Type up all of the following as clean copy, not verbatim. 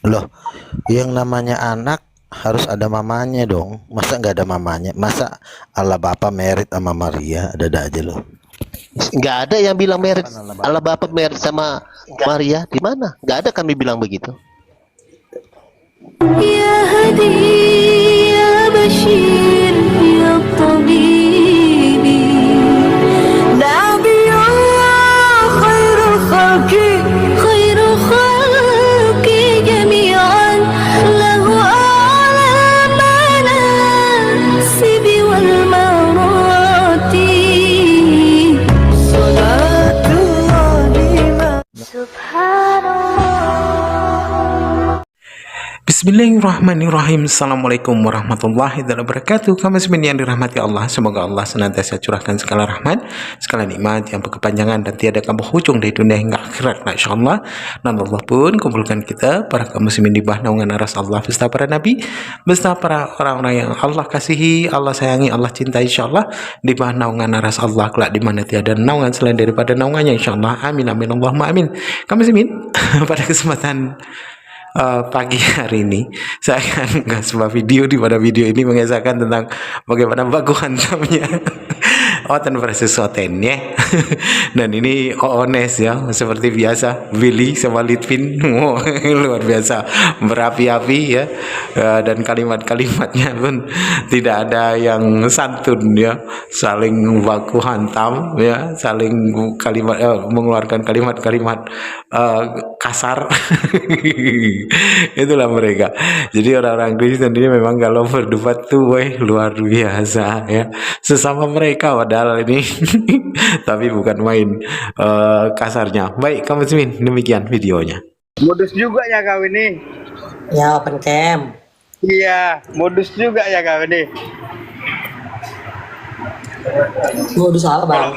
Loh, yang namanya anak harus ada mamanya dong. Masa nggak ada mamanya? Masa Allah Bapa merit sama Maria? Ada aja loh. Nggak ada yang bilang merit Kapan Allah Allah Bapa? Bapa merit sama Maria, di mana? Nggak ada kami bilang begitu. يا هدي يا بشير يا طبيب نبي الله خير الخلق جميعا له أعلى المناصب والمراتب صلاة الله سبحان الله. Bismillahirrahmanirrahim. Assalamualaikum warahmatullahi wabarakatuh. Kaum muslimin yang dirahmati Allah, semoga Allah senantiasa curahkan segala rahmat, segala nikmat yang berkepanjangan dan tiada berhujung dari dunia hingga akhirat, insyaallah. Dan Allah pun kumpulkan kita para kaum muslimin di bawah naungan aras Allah beserta para nabi, beserta para orang-orang yang Allah kasihi, Allah sayangi, Allah cintai, insyaallah, di bawah naungan aras Allah kelak di mana tiada naungan selain daripada naungannya, insyaallah. Amin amin Allahumma amin. Kaum muslimin, pada kesempatan pagi hari ini saya akan mengunggah sebuah video, di mana video ini mengisahkan tentang bagaimana baku hantamnya Oten versus Soten ya. Dan ini Oones ya, seperti biasa Willy sama Litvin luar biasa berapi-api ya. Dan kalimat-kalimatnya pun tidak ada yang santun ya, saling baku hantam ya, saling kalimat mengeluarkan kalimat-kalimat kasar. Itulah mereka. Jadi orang-orang Kristen ini memang kalau berdebat tuh luar biasa ya, sesama mereka padahal ini tapi bukan main kasarnya. Baik kaum muslimin, demikian videonya. Modus juga ya kau ini. Ya, open cam. Iya, modus juga ya kau ini. Modus apa, Bang?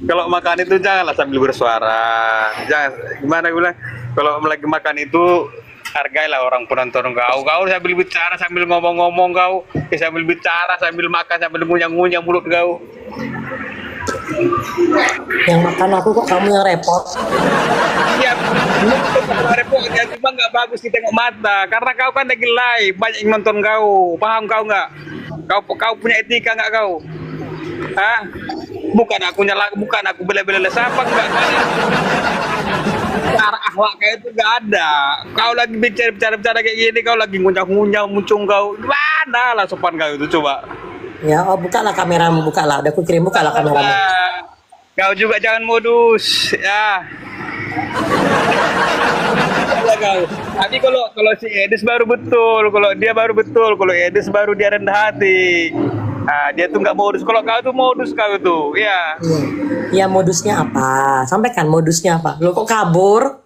Kalau makan itu janganlah sambil bersuara. Jangan, gimana gue bilang? Kalau lagi makan itu hargailah orang penonton kau. Kau sambil bicara sambil ngomong-ngomong kau, sambil bicara sambil makan sambil ngunyah-ngunyah mulut kau. Yang makan aku kok kamu yang repot? Iya, repot ya, cuma nggak bagus ditengok mata. Karena kau kan lagi live, banyak yang nonton kau. Paham kau nggak? Kau punya etika nggak kau? Hah? Bukan aku nyala, bukan aku bela-bela siapa enggak kan? Cara akhlak kayak itu nggak ada. Kau lagi bicara kayak gini, kau lagi ngunyah-ngunyah muncung kau. Mana lah sopan kau itu coba? Ya, oh bukalah kameramu, bukalah. Udah aku kirim, bukalah kameramu. Kau juga jangan modus ya. Kau. Tapi kalau si Edis baru betul, kalau dia baru betul, kalau Edis baru dia rendah hati. Nah, dia tuh nggak modus. Kalau kau tuh modus kau tuh, ya. Ya, modusnya apa? Sampaikan modusnya apa? Lo kok kabur?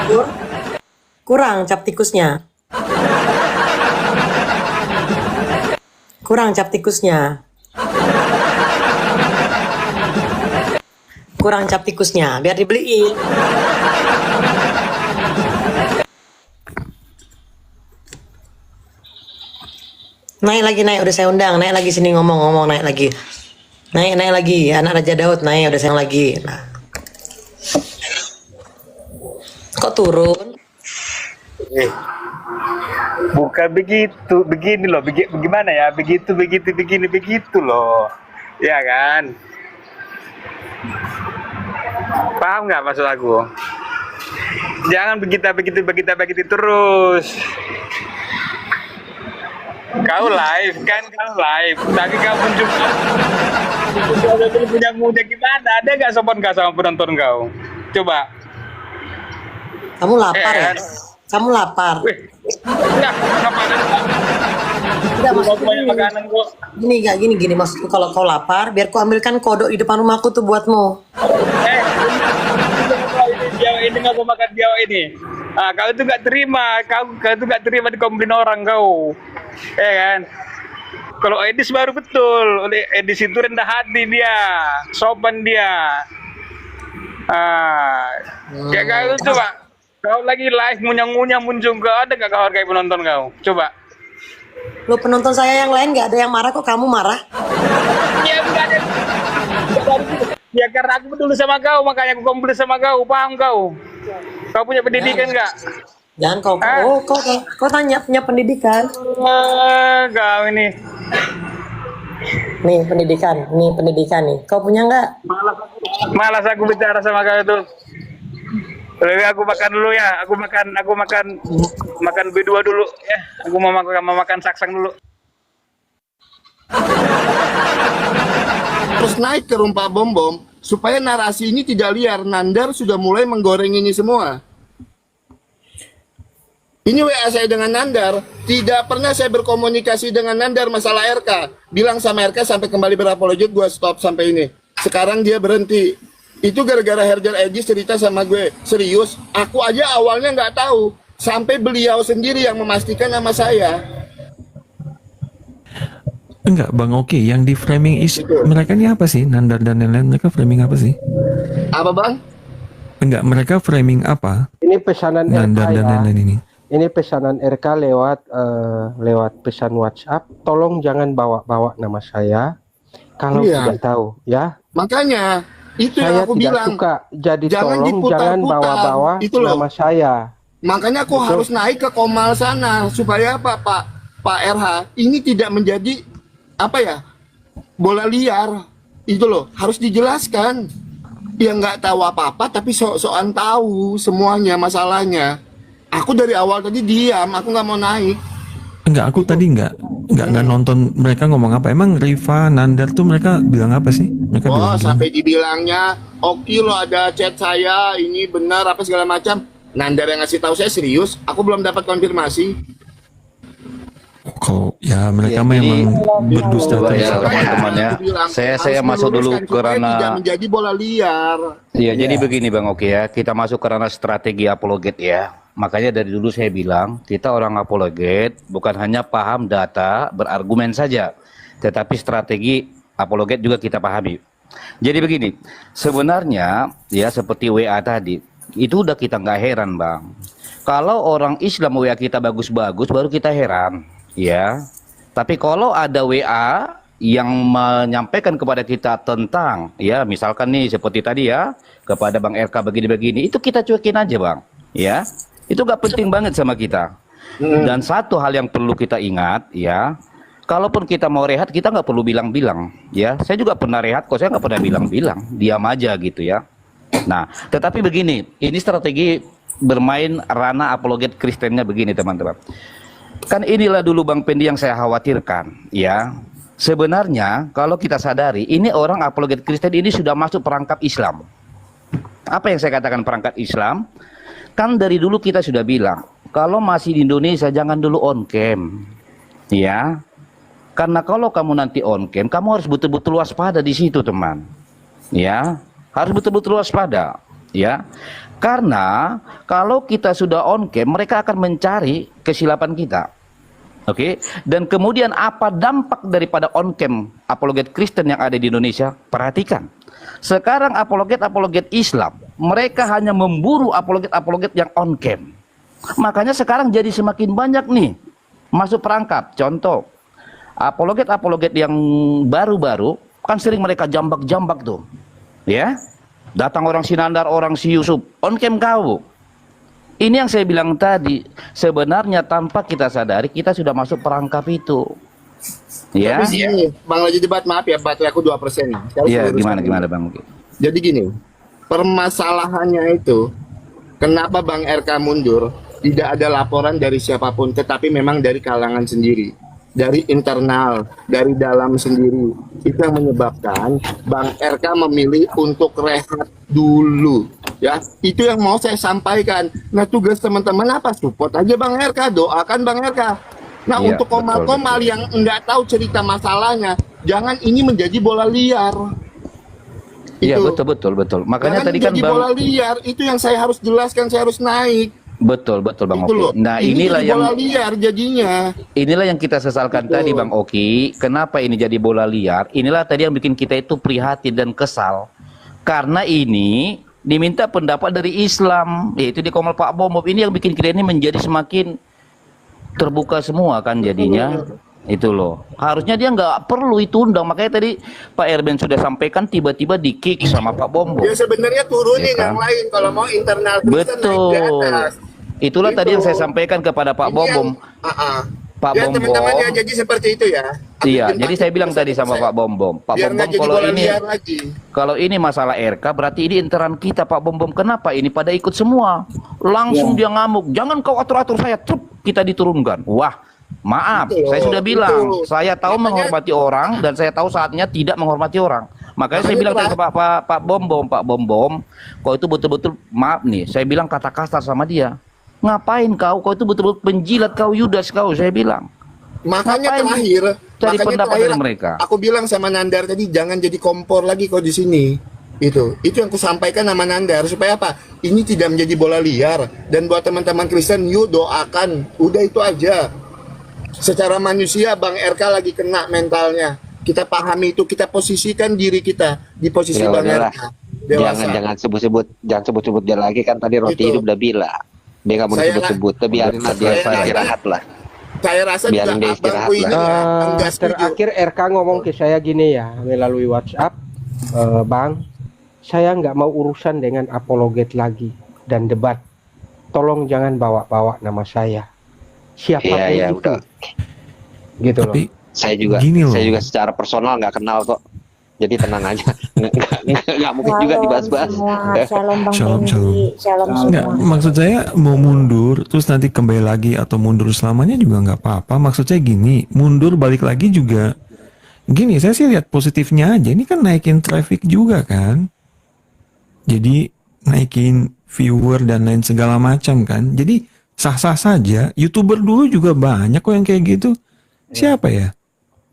Kabur? Kurang cap tikusnya. Kurang cap tikusnya. Kurang cap tikusnya, biar dibeliin. Naik lagi, naik, udah saya undang, naik lagi sini ngomong-ngomong, naik lagi. Naik lagi, anak Raja Daud, naik, udah saya lagi. Nah. Kok turun? Bukan begitu, begini loh, bagaimana ya, begitu, begini, begitu loh, ya kan? Paham nggak maksud aku? Jangan begitu terus. Kau live kan, tapi kau muncul punya gimana? Ada nggak sopan kau sama penonton kau? Coba. Kamu lapar ya? Kamu lapar. Wih, enggak, Tidak, maksudku banyak makanan kok. Gini, maksudku kalau kau lapar, biar ku ambilkan kodok di depan rumahku tuh buatmu. Ini nggak mau makan Jawa ini. Ah, kau itu nggak terima, kau itu nggak terima dikomplain orang kau, ya kan? Kalau Edis baru betul, oleh Edis itu rendah hati dia, sopan dia. Ya kau itu coba, kau lagi live ngunyah-ngunyah muncul kau, ada nggak kau hargai penonton kau? Coba. Lo penonton saya yang lain nggak ada yang marah kok kamu marah? Ya enggak ada. Ya karena aku peduli sama kau, makanya aku komplain sama kau, paham kau? Kau punya pendidikan nggak? Jangan kau. Ah. Oh, kau tanya punya pendidikan. Kau ini. Nih pendidikan nih. Kau punya nggak? Malas aku bicara sama kau itu. Lebih aku makan dulu ya. Aku makan B2 dulu ya. Aku mau makan saksang dulu. Terus naik ke rumah bom-bom supaya narasi ini tidak liar. Nandar sudah mulai menggoreng ini semua. Ini WA saya dengan Nandar. Tidak pernah saya berkomunikasi dengan Nandar masalah RK. Bilang sama RK sampai kembali berapologet, gue stop sampai ini. Sekarang dia berhenti. Itu gara-gara Herjar Ejis cerita sama gue. Serius, aku aja awalnya nggak tahu. Sampai beliau sendiri yang memastikan nama saya. Enggak Bang Oki, yang di framing mereka ini apa sih? Nandar dan lain-lain, mereka framing apa sih? Apa Bang? Enggak, mereka framing apa? Ini pesanan Nandar RK dan ya. lain-lain ini. Ini pesanan RK lewat pesan WhatsApp. Tolong jangan bawa-bawa nama saya kalau Iya. tidak tahu, ya. Makanya itu Saya yang aku tidak bilang. suka. Jadi Jangan tolong diputar-putar. jangan bawa-bawa Itu loh. nama saya. Makanya aku Betul. harus naik ke Komal sana supaya apa Pak RH ini tidak menjadi apa ya, bola liar. Itu loh harus dijelaskan. Yang nggak tahu apa-apa tapi sok-sokan tahu semuanya masalahnya. Aku dari awal tadi diam, aku nggak mau naik. Enggak, aku tadi enggak nonton mereka ngomong apa. Emang Riva, Nandar tuh mereka bilang apa sih? Mereka Oh bilang sampai dibilangnya, oke lo ada chat saya, ini benar apa segala macam. Nandar yang ngasih tahu saya serius, aku belum dapat konfirmasi. kok ya mereka Ya, jadi- memang berdusta Coba terus. ya teman-teman ya. Aku bilang, Saya harus masuk dulu meluruskan supaya karena tidak menjadi bola liar. Iya, jadi begini Bang Oki ya, kita masuk ke ranah strategi apologet ya. Makanya dari dulu saya bilang, kita orang apologet bukan hanya paham data, berargumen saja, tetapi strategi apologet juga kita pahami. Jadi begini, sebenarnya ya seperti WA tadi, itu udah kita nggak heran Bang. Kalau orang Islam WA kita bagus-bagus, baru kita heran, ya. Tapi kalau ada WA yang menyampaikan kepada kita tentang, ya misalkan nih seperti tadi ya, kepada Bang RK begini-begini, itu kita cuekin aja Bang, ya. Itu gak penting banget sama kita. Dan satu hal yang perlu kita ingat, ya, kalaupun kita mau rehat, kita nggak perlu bilang-bilang, ya. Saya juga pernah rehat, kok saya nggak pernah bilang-bilang, diam aja gitu ya. Nah, tetapi begini, ini strategi bermain ranah apologet Kristennya begini teman-teman. Kan inilah dulu Bang Pendi yang saya khawatirkan, ya. Sebenarnya kalau kita sadari, ini orang apologet Kristen ini sudah masuk perangkap Islam. Apa yang saya katakan perangkap Islam? Kan dari dulu kita sudah bilang, kalau masih di Indonesia jangan dulu on cam, ya. Karena kalau kamu nanti on cam, kamu harus betul-betul waspada di situ teman, ya. Harus betul-betul waspada, ya. Karena kalau kita sudah on cam, mereka akan mencari kesilapan kita. Oke, dan kemudian apa dampak daripada on cam apologet Kristen yang ada di Indonesia? Perhatikan. Sekarang apologet Islam, mereka hanya memburu apologet yang on cam. Makanya sekarang jadi semakin banyak nih masuk perangkap. Contoh, apologet yang baru-baru kan sering mereka jambak-jambak tuh. Ya. Datang orang si Nandar, orang si Yusuf, on cam kau. Ini yang saya bilang tadi, sebenarnya tanpa kita sadari kita sudah masuk perangkap itu. Ya. Tapi gini, Bang Lagi Debat, maaf ya, baterai aku 2%. Iya, gimana Bang? Jadi gini, permasalahannya itu, kenapa Bang RK mundur? Tidak ada laporan dari siapapun, tetapi memang dari kalangan sendiri, dari internal, dari dalam sendiri. Itu yang menyebabkan Bang RK memilih untuk rehat dulu. Ya, itu yang mau saya sampaikan. Nah, tugas teman-teman apa? Support aja Bang RK, doakan Bang RK. Nah, Iya, untuk komal-komal betul. yang nggak tahu cerita masalahnya, jangan ini menjadi bola liar. Iya, Itu. betul. Makanya Jangan tadi kan menjadi bola liar, itu yang saya harus jelaskan, saya harus naik. betul Bang Itu loh. Oki. Nah, Ini inilah jadi yang bola liar jadinya. inilah yang kita sesalkan Betul. tadi Bang Oki. Kenapa ini jadi bola liar? Inilah tadi yang bikin kita itu prihatin dan kesal. Karena ini diminta pendapat dari Islam, yaitu di Komal Pak Bomob. Ini yang bikin kita ini menjadi semakin terbuka semua kan jadinya. Itu loh. Harusnya dia nggak perlu itu undang. Makanya tadi Pak Erben sudah sampaikan tiba-tiba di-kick sama Pak Bombo. Ya sebenarnya turunin Ya kan? yang lain kalau mau internal Kristen naik ke Betul. atas. Itulah Gitu. tadi yang saya sampaikan kepada Pak Ini Bombom. Pak ya Bombom. teman-teman ya jadi seperti itu ya. Iya, Ambil jadi saya bilang tadi sama Pak Bombom, Pak biar Bombom nggak jadi kalau bola ini liar lagi. kalau ini masalah RK berarti ini internal kita Pak Bombom. Kenapa ini pada ikut semua? Langsung dia ngamuk. Jangan kau atur-atur saya, trup kita diturunkan. Wah, maaf, Itu, saya sudah bilang, itu. saya tahu Makanya- menghormati orang dan saya tahu saatnya tidak menghormati orang. Makanya saya Makanya bilang tadi itu, ke Pak Bombom, kau itu betul-betul maaf nih, saya bilang kata kasar sama dia. Ngapain kau? Kau itu betul-betul penjilat kau, Yudas kau, saya bilang. Makanya Ngapain terakhir, cari makanya pendapat terakhir dari mereka? Aku bilang sama Nandar tadi jangan jadi kompor lagi kau di sini. Itu yang kusampaikan sama Nandar supaya apa? Ini tidak menjadi bola liar dan buat teman-teman Kristen, yuk doakan. Udah itu aja. Secara manusia Bang RK lagi kena mentalnya. Kita pahami itu, kita posisikan diri kita di posisi Ya Bang udahlah. RK. Dewasa. Jangan sebut-sebut dia lagi, kan tadi Roti Itu. Hidup udah bilang dia nggak mau Saya disebut-sebut, biarin lah dia istirahat lah. Saya rasa Biarin dia juga abangku istirahat ini lah. ya, enggak setuju. Terakhir RK ngomong ke saya gini ya melalui WhatsApp, Bang, saya nggak mau urusan dengan apologet lagi dan debat. Tolong jangan bawa-bawa nama saya. Siapapun Iya, itu. udah. Gitu loh. Tapi Saya juga Gini loh. secara personal nggak kenal kok. Jadi tenang aja. Nggak mungkin juga dibahas-bahas. Shalom Bang Shalom, Dendi. shalom. Shalom Nggak, semua. maksud saya mau mundur terus nanti kembali lagi atau mundur selamanya juga nggak apa-apa. Maksud saya gini, mundur balik lagi juga gini. Saya sih lihat positifnya aja. Ini kan naikin traffic juga kan. Jadi naikin viewer dan lain segala macam kan. Jadi sah-sah saja. YouTuber dulu juga banyak kok yang kayak gitu. Siapa ya?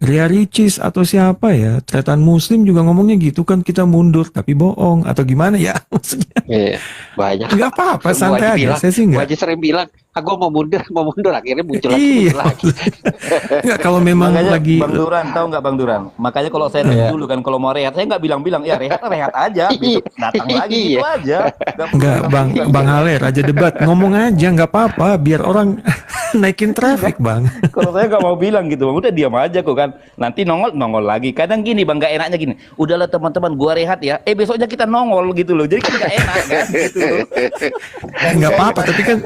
Ria Ricis atau siapa ya? Tretan Muslim juga ngomongnya gitu kan, kita mundur tapi bohong atau gimana ya? Maksudnya Iya, banyak. nggak apa-apa, Bu santai Haji aja. bilang, Saya sih Bu nggak. Haji sering bilang, aku mau mundur, akhirnya muncul Iya. lagi. Nggak, kalau memang Makanya lagi Bang Duran, tahu nggak Bang Duran? Makanya kalau saya dulu kan kalau mau rehat, saya nggak bilang-bilang, ya rehat aja, besok datang lagi gitu Iya. aja. nggak Bang Haler aja debat, ngomong aja nggak apa-apa, biar orang naikin traffic Bang. Kalau saya nggak mau bilang gitu, Bang, udah diam aja kok kan. Nanti nongol lagi. Kadang gini Bang, nggak enaknya gini. Udahlah teman-teman, gua rehat ya. Besoknya kita nongol gitu loh. Jadi kan nggak enak kan gitu loh. Nggak apa-apa, tapi kan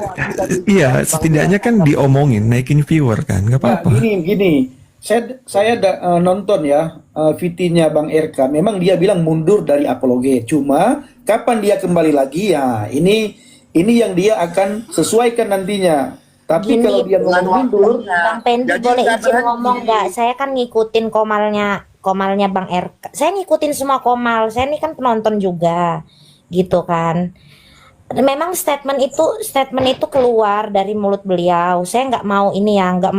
iya setidaknya kan diomongin, naikin viewer kan, nggak Nah, apa-apa. gini. Saya nonton ya VT-nya Bang RK. Memang dia bilang mundur dari apologet. Cuma kapan dia kembali lagi ya ini yang dia akan sesuaikan nantinya. Tapi kalau dia ngomong mundur, Bang Pendi Jadi boleh nggak izin berhenti. ngomong nggak? Saya kan ngikutin komalnya Bang RK. Saya ngikutin semua komal. Saya ini kan penonton juga, gitu kan. Memang statement itu keluar dari mulut beliau. Saya nggak mau ini ya, nggak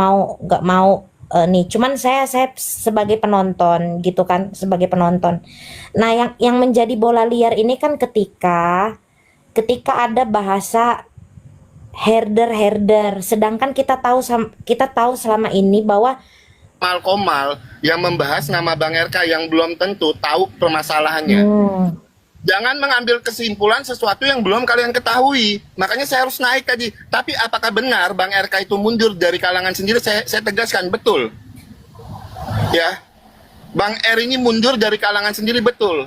mau nih. Cuman saya sebagai penonton, gitu kan, sebagai penonton. Nah, yang menjadi bola liar ini kan ketika ada bahasa herder, sedangkan kita tahu selama ini bahwa Komal yang membahas nama Bang RK yang belum tentu tahu permasalahannya. Jangan mengambil kesimpulan sesuatu yang belum kalian ketahui. Makanya saya harus naik tadi. Tapi apakah benar Bang RK itu mundur dari kalangan sendiri? Saya tegaskan, betul. Ya, Bang R ini mundur dari kalangan sendiri, betul.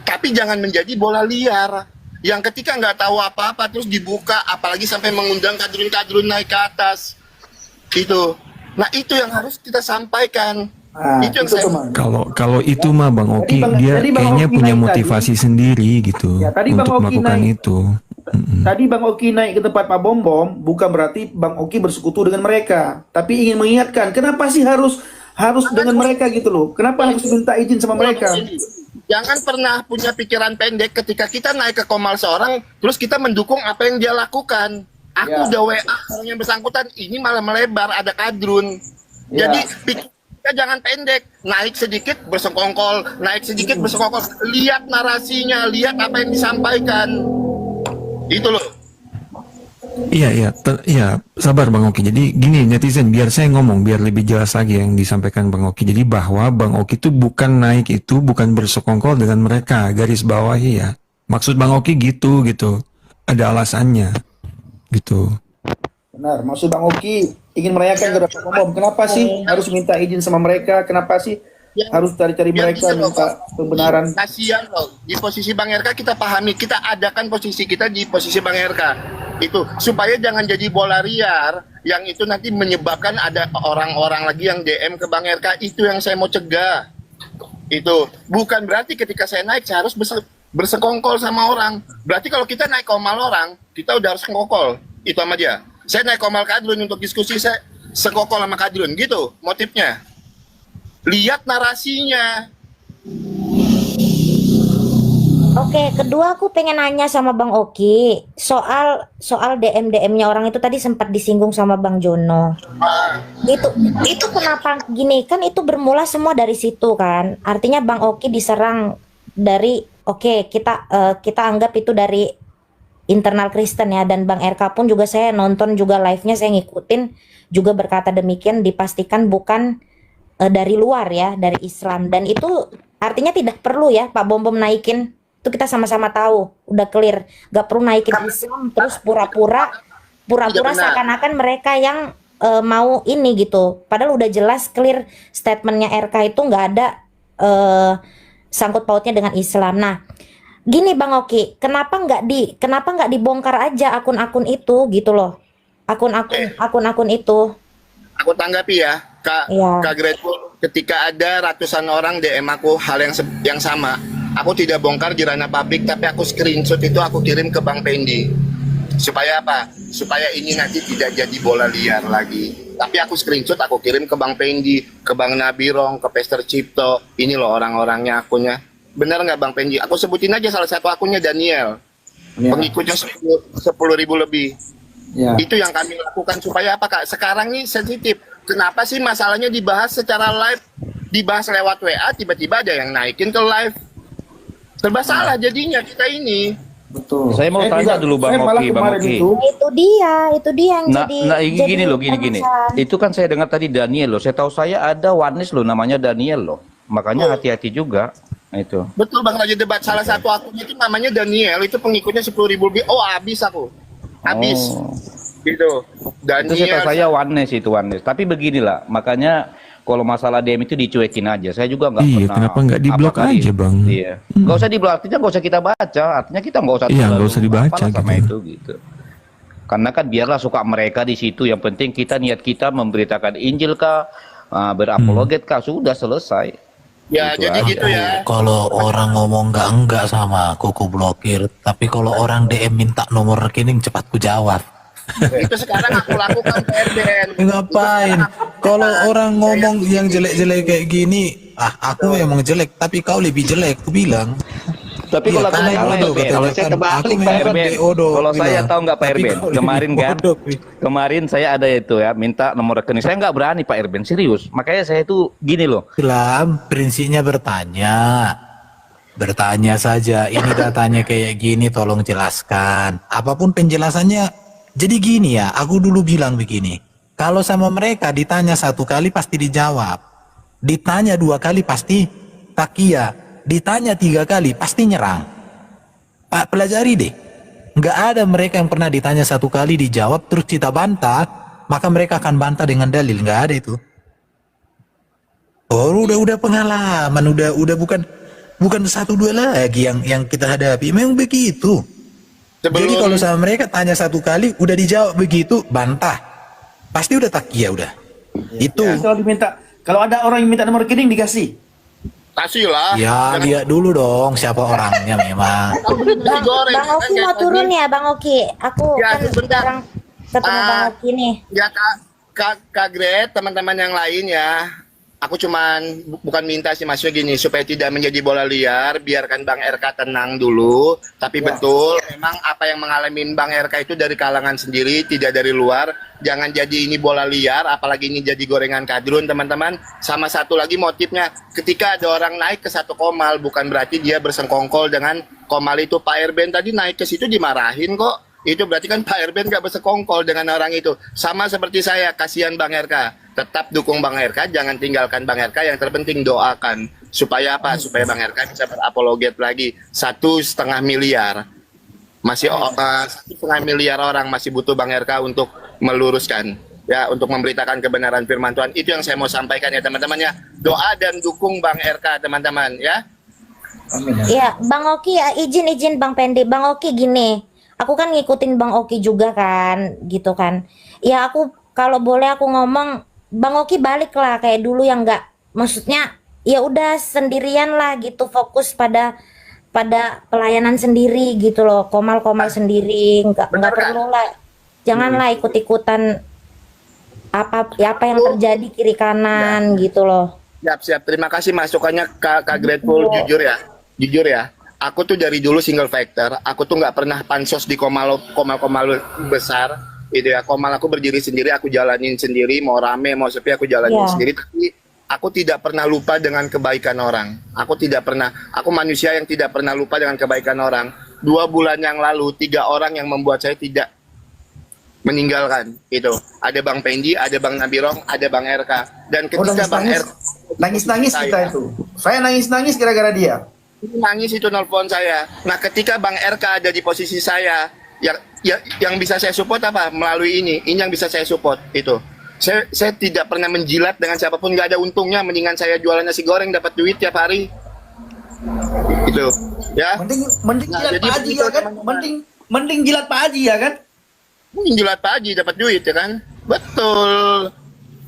Tapi jangan menjadi bola liar. Yang ketika nggak tahu apa-apa terus dibuka, apalagi sampai mengundang kadrun-kadrun naik ke atas. Itu. Nah itu yang harus kita sampaikan. Itu yang saya Kalau itu mah Bang Oki dia jadi Bang kayaknya Oki punya naik motivasi sendiri gitu Ya, tadi Bang untuk Oki melakukan naik. itu. Tadi Bang Oki naik ke tempat Pak Bombom bukan berarti Bang Oki bersekutu dengan mereka, tapi ingin mengingatkan kenapa sih harus dengan mereka gitu loh. Kenapa harus minta izin sama mereka? Jangan pernah punya pikiran pendek ketika kita naik ke komal seorang, terus kita mendukung apa yang dia lakukan. Aku Ya. udah WA orang yang bersangkutan, ini malah melebar, ada kadrun. Ya. Jadi kita jangan pendek, naik sedikit bersekongkol, naik sedikit bersekongkol. Lihat narasinya, lihat apa yang disampaikan. Itu loh. Iya, sabar Bang Oki. Jadi gini netizen, biar saya ngomong, biar lebih jelas lagi yang disampaikan Bang Oki. Jadi bahwa Bang Oki itu bukan naik itu, bukan bersekongkol dengan mereka, garis bawahi ya. Maksud Bang Oki gitu. Ada alasannya, gitu. Benar, maksud Bang Oki ingin merayakan ke depan umum. Kenapa sih harus minta izin sama mereka? Kenapa sih harus cari-cari mereka minta pembenaran? Kasihan loh, di posisi Bang RK kita pahami, kita adakan posisi kita di posisi Bang RK itu supaya jangan jadi bola liar yang itu nanti menyebabkan ada orang-orang lagi yang DM ke Bang RK. Itu yang saya mau cegah. Itu bukan berarti ketika saya naik saya harus bersekongkol sama orang. Berarti kalau kita naik komal orang, kita udah harus ngokol. Itu sama dia. Saya naik komal Kadrun untuk diskusi, saya sekokol sama Kadrun gitu motifnya. Lihat narasinya. Oke, kedua aku pengen nanya sama Bang Oki soal DM-nya orang itu tadi sempat disinggung sama Bang Jono. Itu kenapa gini? Kan itu bermula semua dari situ kan. Artinya Bang Oki diserang dari kita anggap itu dari internal Kristen ya, dan Bang RK pun juga saya nonton juga live-nya, saya ngikutin juga berkata demikian, dipastikan bukan dari luar ya, dari Islam, dan itu artinya tidak perlu ya Pak Bom naikin. Itu kita sama-sama tahu, udah clear, gak perlu naikin Islam terus pura-pura seakan-akan mereka yang mau ini gitu, padahal udah jelas clear statementnya RK itu nggak ada sangkut pautnya dengan Islam. Nah gini Bang Oki, kenapa nggak dibongkar aja akun-akun itu gitu loh, akun-akun itu. Aku tanggapi ya Kak Grateful, ketika ada ratusan orang DM aku hal yang sama, aku tidak bongkar di ranah publik, tapi aku screenshot itu aku kirim ke Bang Pendi. Supaya apa? Supaya ini nanti tidak jadi bola liar lagi. Tapi aku screenshot, aku kirim ke Bang Pendi, ke Bang Nabirong, ke Pester Cipto. Ini loh orang-orangnya, akunnya. Benar nggak Bang Pendi? Aku sebutin aja salah satu akunnya, Daniel. Pengikutnya 10.000 lebih. Itu yang kami lakukan supaya apa Kak? Sekarang ini sensitif. Kenapa sih masalahnya dibahas secara live, dibahas lewat WA, tiba-tiba ada yang naikin ke live? Serba salah jadinya kita ini. Betul. Saya mau tanya dulu Bang Oki, Bang Oki. Itu dia yang gini loh. Itu kan saya dengar tadi Daniel loh. Saya tahu saya ada Wanis loh namanya Daniel loh. Makanya hati-hati juga. Nah, itu. Betul Bang, lagi debat salah satu akunnya itu namanya Daniel, itu pengikutnya 10.000 lebih. Oh, habis aku. Habis. Gitu. Daniel. Itu saya Wanis itu Wanis. Tapi beginilah, makanya kalau masalah DM itu dicuekin aja. Saya juga nggak pernah. Kenapa nggak diblok aja Bang? Iya. Nggak usah diblok, artinya nggak usah kita baca. Artinya kita nggak usah. Iya, nggak usah dibaca sama gitu. Karena kan biarlah suka mereka di situ. Yang penting kita niat kita memberitakan Injil kah, berapologet kah, sudah selesai. Ya gitu jadi gitu ya. Kalau orang ngomong enggak sama aku blokir, tapi kalau orang DM minta nomor rekening cepat ku jawab. Itu sekarang aku lakukan PRBN. Ngapain? Kalau orang ngomong yang jelek-jelek kayak gini, aku emang jelek, tapi kau lebih jelek, ku bilang. Tapi kalau saya kebalik Pak Erben. Kalau saya tahu nggak Pak Erben, kemarin saya ada itu ya, minta nomor rekening. Saya nggak berani Pak Erben, serius. Makanya saya itu gini loh. Islam prinsipnya bertanya saja. Ini datanya kayak gini, tolong jelaskan. Apapun penjelasannya. Jadi gini ya, aku dulu bilang begini. Kalau sama mereka ditanya satu kali pasti dijawab. Ditanya dua kali pasti takia. Ditanya 3 kali pasti nyerang. Pak, pelajari deh. Nggak ada mereka yang pernah ditanya 1 kali dijawab terus kita bantah, maka mereka akan bantah dengan dalil. Nggak ada itu. Oh, udah pengalaman, udah bukan 1-2 lagi yang kita hadapi. Memang begitu. Jadi kalau sama mereka tanya 1 kali udah dijawab begitu, bantah. Pasti udah takia udah. Itu. Kalau ada orang yang minta nomor rekening dikasih. Kasih lah. Ya, lihat dulu dong siapa orangnya memang. Bang Oki mau turun ya Bang Oki. Aku kan sekarang ketemu Bang Oki nih. Ya Kak Gret, teman-teman yang lain ya. Aku cuman bukan minta sih maksudnya gini, supaya tidak menjadi bola liar, biarkan Bang RK tenang dulu. Tapi betul, memang apa yang mengalami Bang RK itu dari kalangan sendiri, tidak dari luar. Jangan jadi ini bola liar, apalagi ini jadi gorengan kadrun teman-teman. Sama satu lagi motifnya, ketika ada orang naik ke satu komal, bukan berarti dia bersengkongkol dengan komal itu. Pak Erben tadi naik ke situ dimarahin kok. Itu berarti kan Pak Erben gak bersekongkol dengan orang itu. Sama seperti saya, kasihan Bang RK. Tetap dukung Bang RK, jangan tinggalkan Bang RK. Yang terpenting doakan. Supaya apa? Supaya Bang RK bisa berapologet lagi. 1,5 miliar. Masih 1,5 miliar orang masih butuh Bang RK untuk meluruskan. ya untuk memberitakan kebenaran firman Tuhan. Itu yang saya mau sampaikan ya teman-teman ya. Doa dan dukung Bang RK teman-teman ya. Amin. Ya, Bang Oki ya, izin Bang Pendi. Bang Oki gini, aku kan ngikutin Bang Oki juga kan, gitu kan. Ya aku kalau boleh aku ngomong, Bang Oki baliklah kayak dulu yang enggak, maksudnya ya udah sendirian lah gitu, fokus pada pelayanan sendiri gitu loh, komal sendiri, enggak perlu lah, janganlah ikut-ikutan apa yang terjadi kiri kanan gitu loh. Siap. Terima kasih masukannya Kak Grateful. Jujur ya. Aku tuh dari dulu single factor. Aku tuh nggak pernah pansos di komal besar. Gitu ya. Komal aku berdiri sendiri, aku jalanin sendiri. Mau rame, mau sepi, aku jalanin sendiri. Tapi aku tidak pernah lupa dengan kebaikan orang. Aku manusia yang tidak pernah lupa dengan kebaikan orang. 2 bulan yang lalu, 3 orang yang membuat saya tidak meninggalkan. Itu. Ada Bang Pendi, ada Bang Nabirong, ada Bang RK. Dan ketika Bang RK Nangis-nangis kita itu. Saya nangis-nangis gara-gara dia. Nangis itu nelpon saya. Nah, ketika Bang RK ada di posisi saya, yang bisa saya support apa? Melalui ini yang bisa saya support itu. Saya tidak pernah menjilat dengan siapapun, nggak ada untungnya. Mendingan saya jualan nasi goreng dapat duit tiap hari. Itu, ya. Mending jilat Pak Haji ya kan? Mending jilat Pak Haji ya kan? Mending jilat Pak Haji dapat duit ya kan? Betul.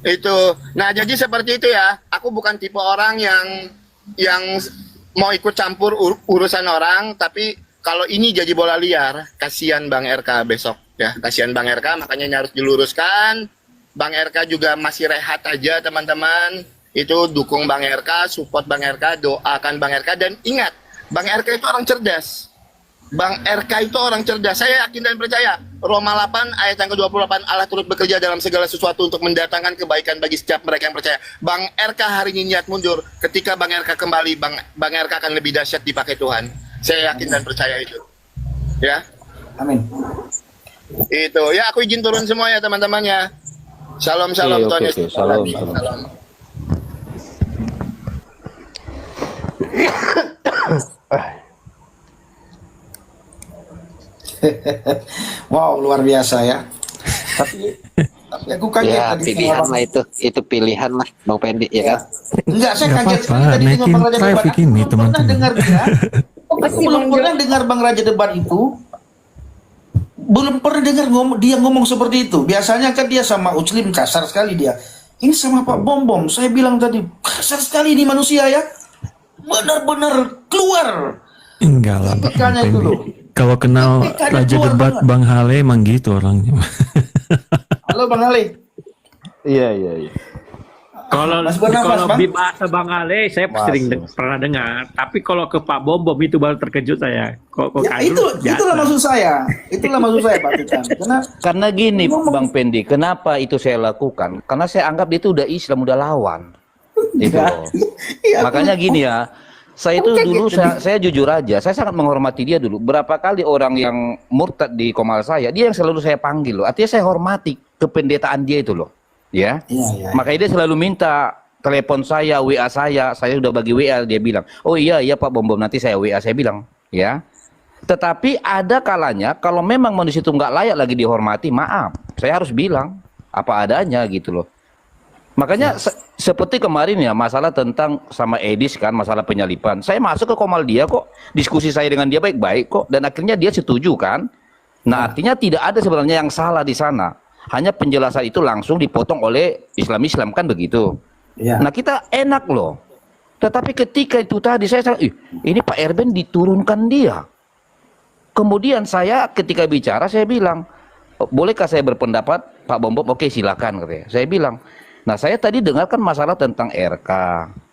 Itu. Nah, jadi seperti itu ya. Aku bukan tipe orang yang mau ikut campur urusan orang, tapi kalau ini jadi bola liar, kasihan Bang RK besok ya. Kasihan Bang RK, makanya ini harus diluruskan. Bang RK juga masih rehat aja teman-teman. Itu dukung Bang RK, support Bang RK, doakan Bang RK, dan ingat, Bang RK itu orang cerdas. Bang RK itu orang cerdas. Saya yakin dan percaya. Roma 8 ayat yang ke-28, Allah turut bekerja dalam segala sesuatu untuk mendatangkan kebaikan bagi setiap mereka yang percaya. Bang RK hari ini niat mundur. Ketika Bang RK kembali, Bang RK akan lebih dahsyat dipakai Tuhan. Saya yakin dan percaya itu. Ya. Amin. Itu. Ya, aku izin turun semua ya teman-temannya. Shalom. Tuhan Yesus. Salam. Wow, luar biasa ya. Tapi aku kaget Ya, tadi pilihan lah itu pilihan lah Bang Pendi ya kan. Enggak, saya Nggak kaget sekali apa-apa, tadi naikin dengan Bang Raja Debat. traffic ini, Belum pernah teman-teman. dengar dia. Belum pernah dengar Bang Raja Debat itu. Belum pernah dengar dia ngomong seperti itu. Biasanya kan dia sama Uclim kasar sekali dia. Ini sama Pak Bom, saya bilang tadi kasar sekali ini manusia ya. Benar-benar keluar. Enggak lah, Bang Etikanya itu loh. Pendi. Kalau kenal Etikanya Raja keluar Debat banget. Bang Hale emang gitu orangnya. Halo Bang Ali. Iya. Kalau Mas bernafas, Bang? bahasa Bang Ale saya pernah dengar, tapi kalau ke Pak Bom itu baru terkejut saya. Kok Ya, itulah maksud saya. Itulah maksud saya Pak Tukan. Karena gini Bang Pendi, kenapa itu saya lakukan? Karena saya anggap dia itu udah Islam, udah lawan. Itu loh. Makanya gini ya, saya itu dulu saya jujur aja, saya sangat menghormati dia dulu. Berapa kali orang yang murtad di komal saya, dia yang selalu saya panggil loh. Artinya saya hormati kependetaan dia itu loh. Ya. Makanya dia selalu minta telepon saya, WA saya udah bagi WA, dia bilang, "Oh iya Pak Bom, nanti saya WA." Saya bilang, ya. Tetapi ada kalanya kalau memang manusia itu nggak layak lagi dihormati, maaf, saya harus bilang apa adanya gitu loh. Makanya seperti kemarin ya, masalah tentang sama Edis kan, masalah penyalipan. Saya masuk ke komal dia kok, diskusi saya dengan dia baik-baik kok, dan akhirnya dia setuju kan. Nah, artinya tidak ada sebenarnya yang salah di sana. Hanya penjelasan itu langsung dipotong oleh Islam kan begitu. Nah, kita enak loh. Tetapi ketika itu tadi saya ini Pak Erben diturunkan dia. Kemudian saya ketika bicara saya bilang, "Bolehkah saya berpendapat Pak Bom?" "Oke, silakan," katanya. Saya bilang, "Nah, saya tadi dengarkan masalah tentang RK.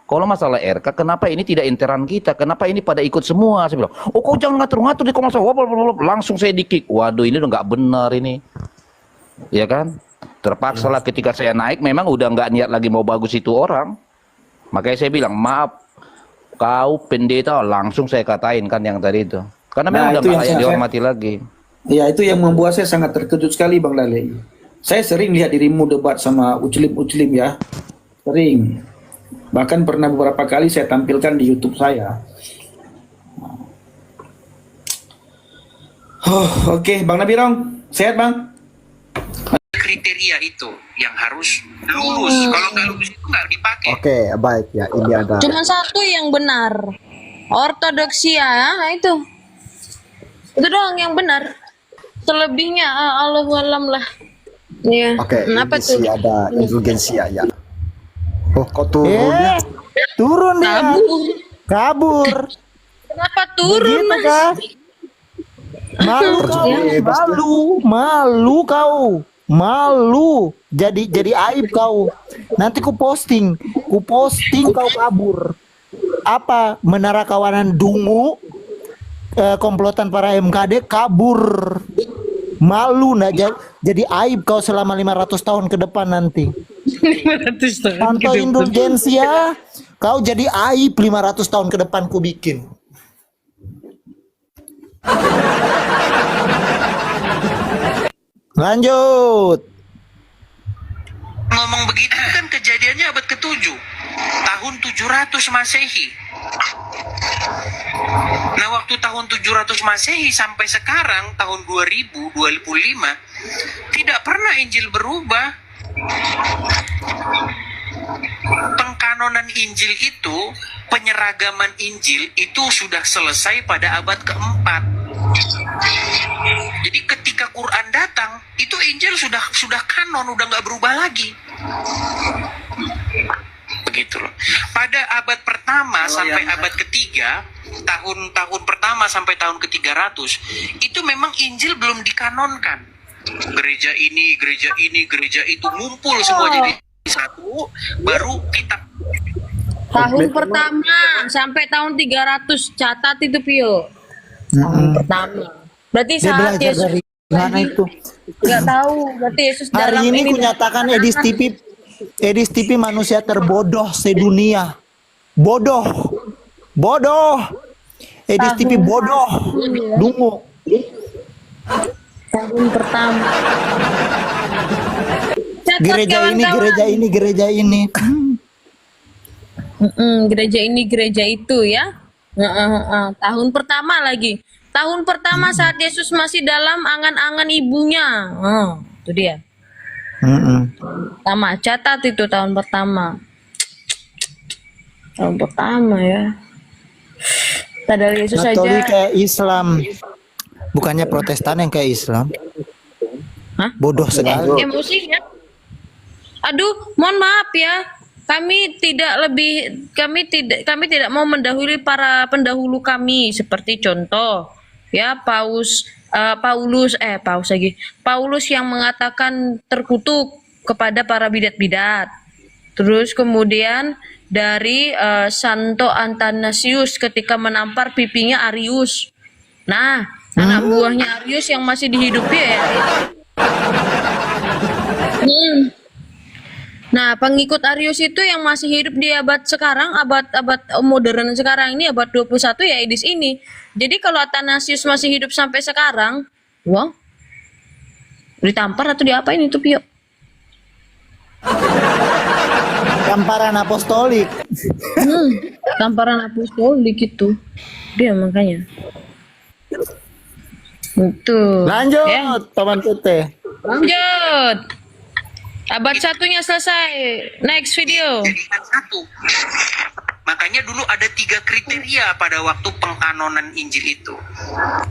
Kalau masalah RK, kenapa ini tidak interan kita? Kenapa ini pada ikut semua?" Saya bilang, "Oh, kau jangan ngatur-ngatur di komal saya." Langsung saya di-kick. Waduh, ini udah nggak benar ini. Ya kan? Terpaksa lah ketika saya naik, memang udah nggak niat lagi mau bagus itu orang. Makanya saya bilang, "Maaf, kau pendeta." Langsung saya katain kan yang tadi itu. Karena memang udah nggak layak dihormati lagi. Ya, itu yang membuat saya sangat terkejut sekali Bang Lale. Saya sering lihat dirimu debat sama Uclim ya. Sering. Bahkan pernah beberapa kali saya tampilkan di YouTube saya. Oke, Bang Nabirong. Sehat, Bang? Kriteria kriteria itu yang harus lulus. Kalau nggak lulus itu nggak dipakai. Oke, baik ya. Ini ada. Cuma satu yang benar. Ortodoksia, ya, nah itu. Itu doang yang benar. Selebihnya Allahu alam lah. Ya. Oke, Kenapa ini sih tuh? ada indulgensia ya. Oh, kok turun dia? Turun dia. Kabur. Kenapa turun, Begitu, Mas? Kak. Malu kau, malu kau, malu. Jadi aib kau. Nanti ku posting kau kabur. Apa menara kawanan dungu, komplotan para MKD kabur. Malu nak jadi aib kau selama 500 tahun ke depan nanti. 500 tahun. Tanpa indulgensia, kau jadi aib 500 tahun ke depan ku bikin. Lanjut. Ngomong begitu kan kejadiannya abad ke-7, tahun 700 Masehi. Nah, waktu tahun 700 Masehi sampai sekarang tahun 2025 tidak pernah Injil berubah. Pengkanonan Injil itu, penyeragaman Injil itu sudah selesai pada abad ke-4. Jadi ketika Quran datang, itu Injil sudah kanon, udah nggak berubah lagi. Begitu loh. Pada abad pertama sampai abad ketiga, tahun-tahun pertama sampai tahun ke-300, itu memang Injil belum dikanonkan. Gereja ini, gereja itu ngumpul semua jadi satu, baru kitab. Tahun pertama sampai tahun 300, catat itu Pio. Tahun pertama. Berarti Dia saat belajar Yesus dari mana itu? nggak tahu. Berarti Yesus Hari dalam ini kunyatakan Edis TV manusia terbodoh sedunia. Bodoh. Edis TV bodoh. Dungu. Tahun pertama. Catat, Gereja ini, kawan-kawan. gereja ini. Gereja ini, gereja itu ya. Tahun pertama lagi. Tahun pertama saat Yesus masih dalam angan-angan ibunya. Itu dia. Pertama, catat itu tahun pertama. Tahun pertama ya. Padahal Yesus Katolik saja. kayak Islam. Bukannya Protestan yang kayak Islam. Bodoh sekali. Emosi ya. Aduh, mohon maaf ya. Kami tidak mau mendahului para pendahulu kami, seperti contoh ya Paulus yang mengatakan terkutuk kepada para bidat-bidat. Terus kemudian dari Santo Athanasius ketika menampar pipinya Arius. Nah, anak buahnya Arius yang masih dihidupi ya. Nah, pengikut Arius itu yang masih hidup di abad sekarang, abad modern sekarang ini, abad 21 ya Edis ini. Jadi kalau Athanasius masih hidup sampai sekarang, wah, ditampar atau diapain itu Pio? Tamparan apostolik. Tamparan apostolik itu. Dia makanya. Betul. Lanjut, ya. Paman Tete. Lanjut. Abad satunya selesai. Next video. Jadikan satu. Makanya dulu ada 3 kriteria pada waktu pengkanonan Injil itu.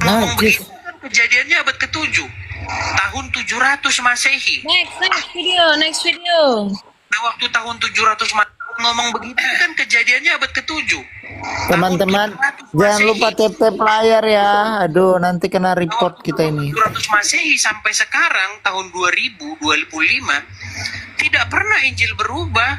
Ngomong begitu kan kejadiannya abad ke-7, tahun 700 Masehi. Next video. Nah, waktu tahun 700 ngomong begitu kan kejadiannya abad ke-7. Teman-teman, jangan lupa tap-tap layar ya. Aduh, nanti kena report kita ini. 700 Masehi sampai sekarang tahun 2025 tidak pernah Injil berubah.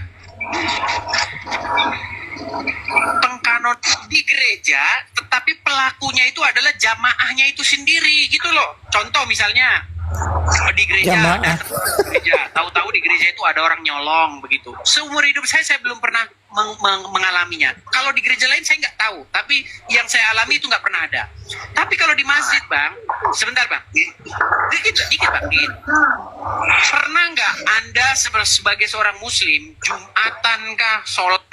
Pengkanon di gereja, tetapi pelakunya itu adalah jamaahnya itu sendiri gitu loh. Contoh misalnya di gereja, tahu-tahu di gereja itu ada orang nyolong begitu. Seumur hidup saya belum pernah mengalaminya. Kalau di gereja lain saya nggak tahu, tapi yang saya alami itu nggak pernah ada. Tapi kalau di masjid, Bang, sebentar Bang, dikit Bang, pernah nggak Anda sebagai seorang Muslim Jumatan kah, sholat?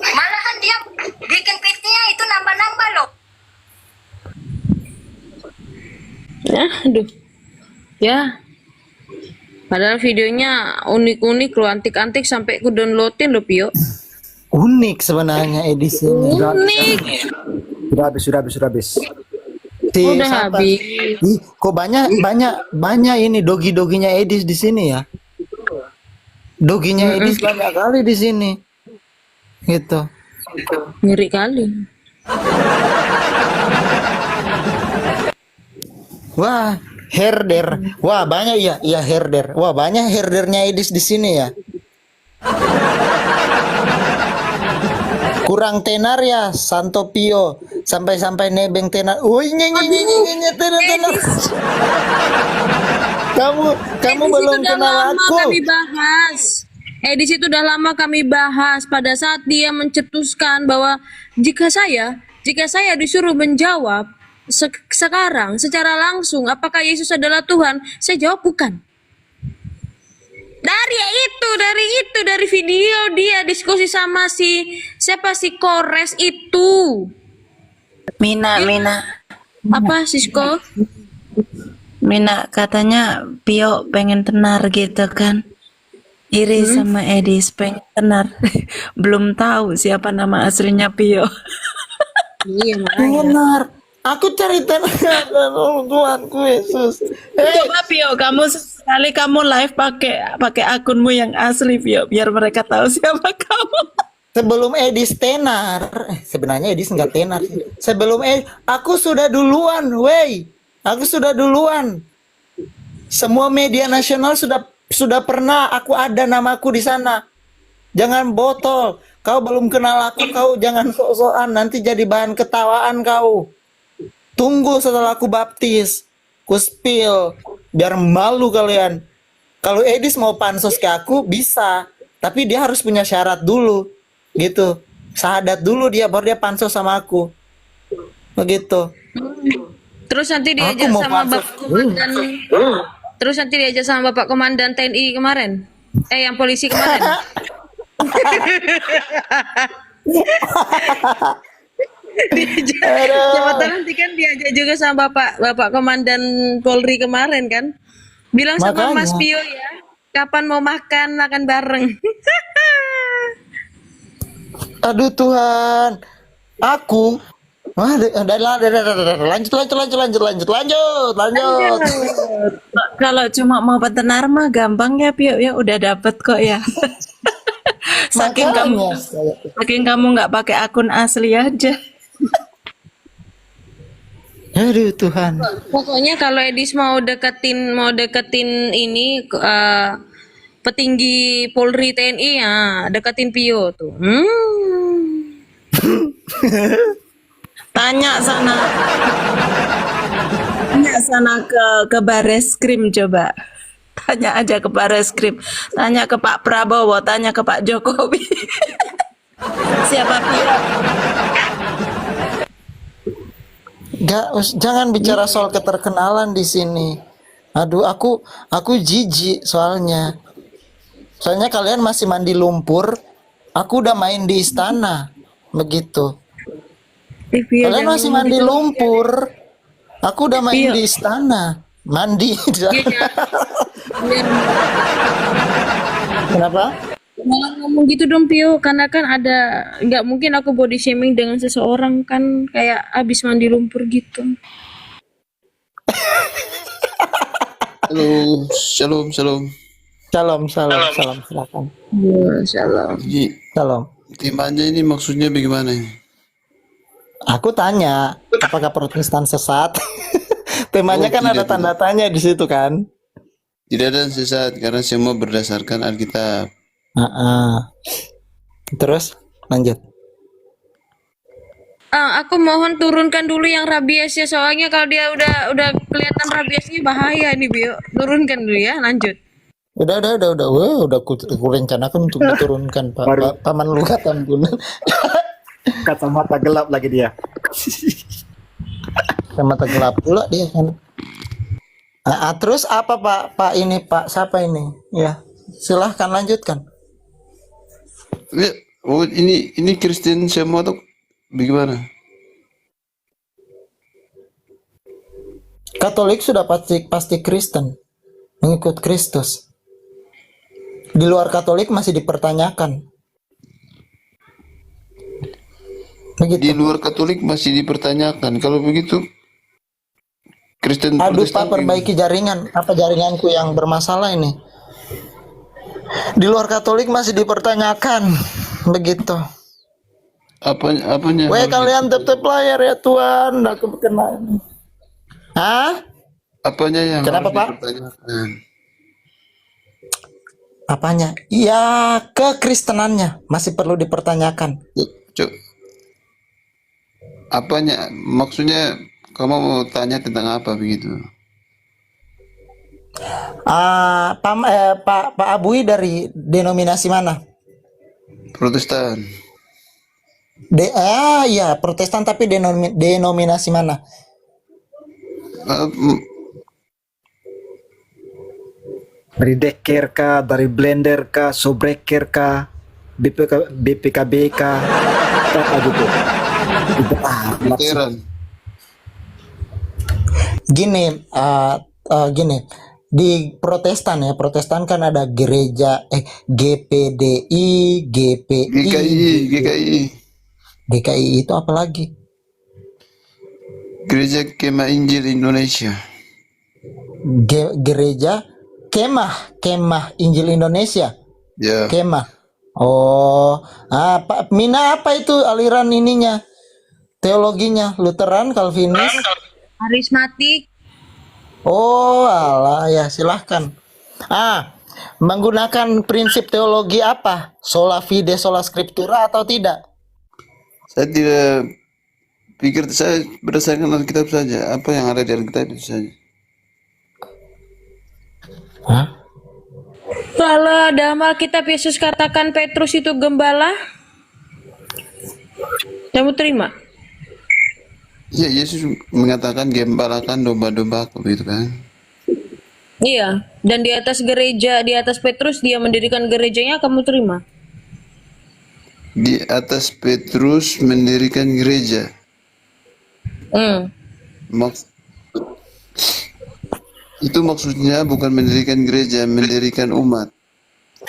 Malahan dia bikin PT-nya itu nambah-nambah loh. Ya, aduh. Ya. Padahal videonya unik-unik loh, antik-antik sampai ku downloadin loh Pio. Unik sebenarnya edisi ini. Unik. Sudah habis. Udah Siapa? habis. Ih, kok banyak ini dogi-doginya Edis di sini ya? Doginya Edis banyak kali di sini. Gitu. Ngeri kali. Wah, herder. Wah, banyak ya. Iya, herder. Wah, banyak herdernya Edis di sini ya. Kurang tenar ya, Santo Pio. Sampai-sampai nebeng tenar. Woi, tenar. Kamu belum kenal aku. Kami bahas. Edis itu udah lama kami bahas pada saat dia mencetuskan bahwa jika saya disuruh menjawab sekarang secara langsung apakah Yesus adalah Tuhan, saya jawab bukan. Dari video dia diskusi sama siapa si Kores itu. Mina. Apa Sisko? Mina katanya Pio pengen tenar gitu kan. Iri sama Edis pengen tenar. Belum tahu siapa nama aslinya Pio. Iya Benar. Aku cari tenar. Tuhanku Yesus. Coba Pio, sekali kamu live pakai akunmu yang asli Pio, biar mereka tahu siapa kamu. Sebelum Edis tenar, sebenarnya Edis nggak tenar. Sebelum aku sudah duluan, aku sudah duluan. Semua media nasional sudah pernah aku ada namaku di sana. Jangan botol. Kau belum kenal aku, kau jangan sok-sokan. Nanti jadi bahan ketawaan kau. Tunggu setelah aku baptis, ku spill, biar malu kalian. Kalau Edis mau pansos ke aku bisa, tapi dia harus punya syarat dulu, gitu. Syahadat dulu dia, baru dia pansos sama aku, begitu. Terus nanti diajak Aku mau sama pansos. Bapak Komandan. Terus nanti diajak sama Bapak Komandan TNI kemarin. Yang polisi kemarin. Siapa tahu nanti kan diajak juga sama Bapak Komandan Polri kemarin kan. Bilang sama Makanya. Mas Pio ya, kapan mau makan bareng. Aduh Tuhan, aku lanjut. Kalau cuma mau petenar mah gampang ya Pio ya, udah dapet kok ya. saking kamu nggak pakai akun asli aja. Aduh Tuhan. Pokoknya kalau Edis mau deketin ini petinggi Polri TNI ya, deketin Pio tuh. Tanya sana ke Bareskrim coba. Tanya aja ke Bareskrim. Tanya ke Pak Prabowo, tanya ke Pak Jokowi. Siapa Pio? Jangan bicara soal keterkenalan di sini. Aduh, aku jijik soalnya. Soalnya kalian masih mandi lumpur, aku udah main di istana, begitu. Kalian masih mandi lumpur, aku udah main di istana, mandi. Kenapa? Malah ngomong gitu dong Pio, karena kan nggak mungkin aku body shaming dengan seseorang kan kayak abis mandi lumpur gitu. Halo, shalom. Salam, silakan. Shalom. Salam. Timanya ini maksudnya bagaimana ini? Aku tanya, apakah Protestan sesat? Temanya kan ada tanda tanya di situ kan? Tidak ada yang sesat karena semua berdasarkan Alkitab. Terus lanjut. Aku mohon turunkan dulu yang rabies ya, soalnya kalau dia udah kelihatan rabiesnya bahaya nih Bio. Turunkan dulu ya, lanjut. Udah. Wah, udah aku rencanakan untuk diturunkan Pak. Paman lu ampunan. Kacamata gelap lagi dia. Kacamata gelap pula dia kan. Terus apa Pak ini Pak siapa ini? Ya, silahkan lanjutkan. Oh, ini Kristen semua tuh bagaimana? Katolik sudah pasti Kristen, mengikut Kristus. Di luar Katolik masih dipertanyakan. Di luar Katolik masih dipertanyakan. Kalau begitu Kristen Aduh Pak, Protestan perbaiki jaringan. Apa jaringanku yang bermasalah ini? Di luar Katolik masih dipertanyakan. Begitu. apanya? Weh, kalian tetap layar ya Tuhan. Aku kena. Hah? Apanya yang Kenapa, harus Pak? dipertanyakan? Apanya? Ya, kekristenannya masih perlu dipertanyakan. Apanya? Maksudnya kamu mau tanya tentang apa begitu? Pak Abui dari denominasi mana? Protestan. Ya, Protestan tapi denominasi mana? Dari Dekker kah, dari Blender kah, Sobreker kah, BPKB kah, apa gitu. Lutheran. Gini, di Protestan ya, Protestan kan ada gereja GPDI, GPI, GKI itu apa lagi? Gereja Kemah Injil Indonesia. Gereja Kemah Injil Indonesia. Ya. Kemah. Oh, Pak Mina apa itu aliran ininya? Teologinya Lutheran, Calvinis, Karismatik. Oh, alah ya, silahkan. Menggunakan prinsip teologi apa? Sola fide, sola scriptura atau tidak? Saya tidak pikir, saya berdasarkan Alkitab saja. Apa yang ada di Alkitab itu saja. Kalau dalam Alkitab Yesus katakan Petrus itu gembala, kamu terima? Ya, Yesus mengatakan gembalakan domba-domba begitu kan? Iya, dan di atas gereja, di atas Petrus dia mendirikan gerejanya, kamu terima? Di atas Petrus mendirikan gereja. Itu maksudnya bukan mendirikan gereja, mendirikan umat.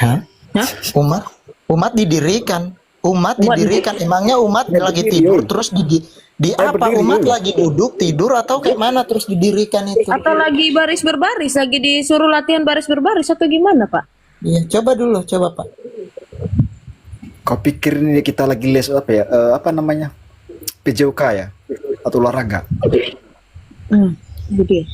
Hah? Umat didirikan. Umat didirikan. Emangnya umat lagi tidur terus di apa? Umat lagi duduk tidur atau kayak mana terus didirikan itu? Atau lagi baris berbaris, lagi disuruh latihan baris berbaris atau gimana, Pak? Iya, coba dulu, coba Pak. Kau pikir ini kita lagi les apa ya? Apa namanya? PJOK ya? Atau olahraga? Gitu ya.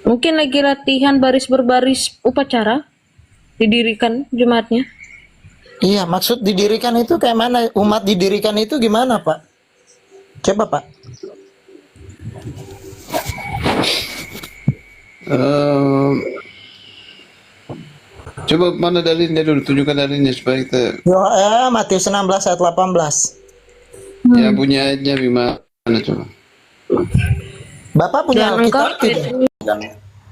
Mungkin lagi latihan baris berbaris upacara didirikan jemaatnya. Iya, maksud didirikan itu kayak mana? Umat didirikan itu gimana, Pak? Coba, Pak. Coba mana dalilnya dulu, tunjukkan dalilnya supaya kita. Matius 16 ayat 18. Yang punya ayatnya gimana coba? Bapak punya Alkitab tidak? Dan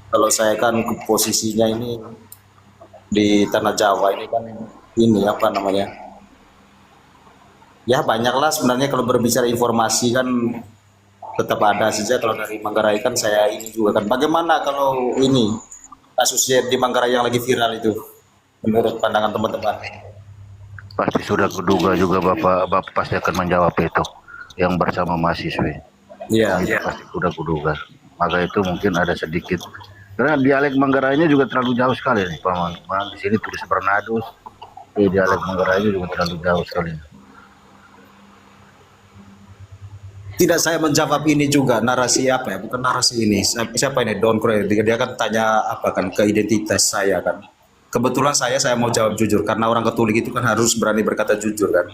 kalau saya kan posisinya ini di tanah Jawa ini kan ini apa namanya? Ya banyaklah sebenarnya kalau berbicara informasi kan tetap ada saja. Kalau dari Manggarai kan saya ini juga kan. Bagaimana kalau ini kasusnya di Manggarai yang lagi viral itu menurut pandangan teman-teman? Pasti sudah kuduga juga Bapak pasti akan menjawab itu yang bersama mahasiswa. Iya. Pasti sudah kuduga. Maka itu mungkin ada sedikit karena dialek Manggarainya juga terlalu jauh sekali nih Pak. Di sini tulis Bernadus, dialek Manggarainya juga terlalu jauh sekali. Tidak, saya menjawab ini juga narasi apa ya? Bukan narasi ini. Siapa ini? Don Croy. Dia kan tanya apa kan ke identitas saya kan. Kebetulan saya mau jawab jujur karena orang Katolik itu kan harus berani berkata jujur kan.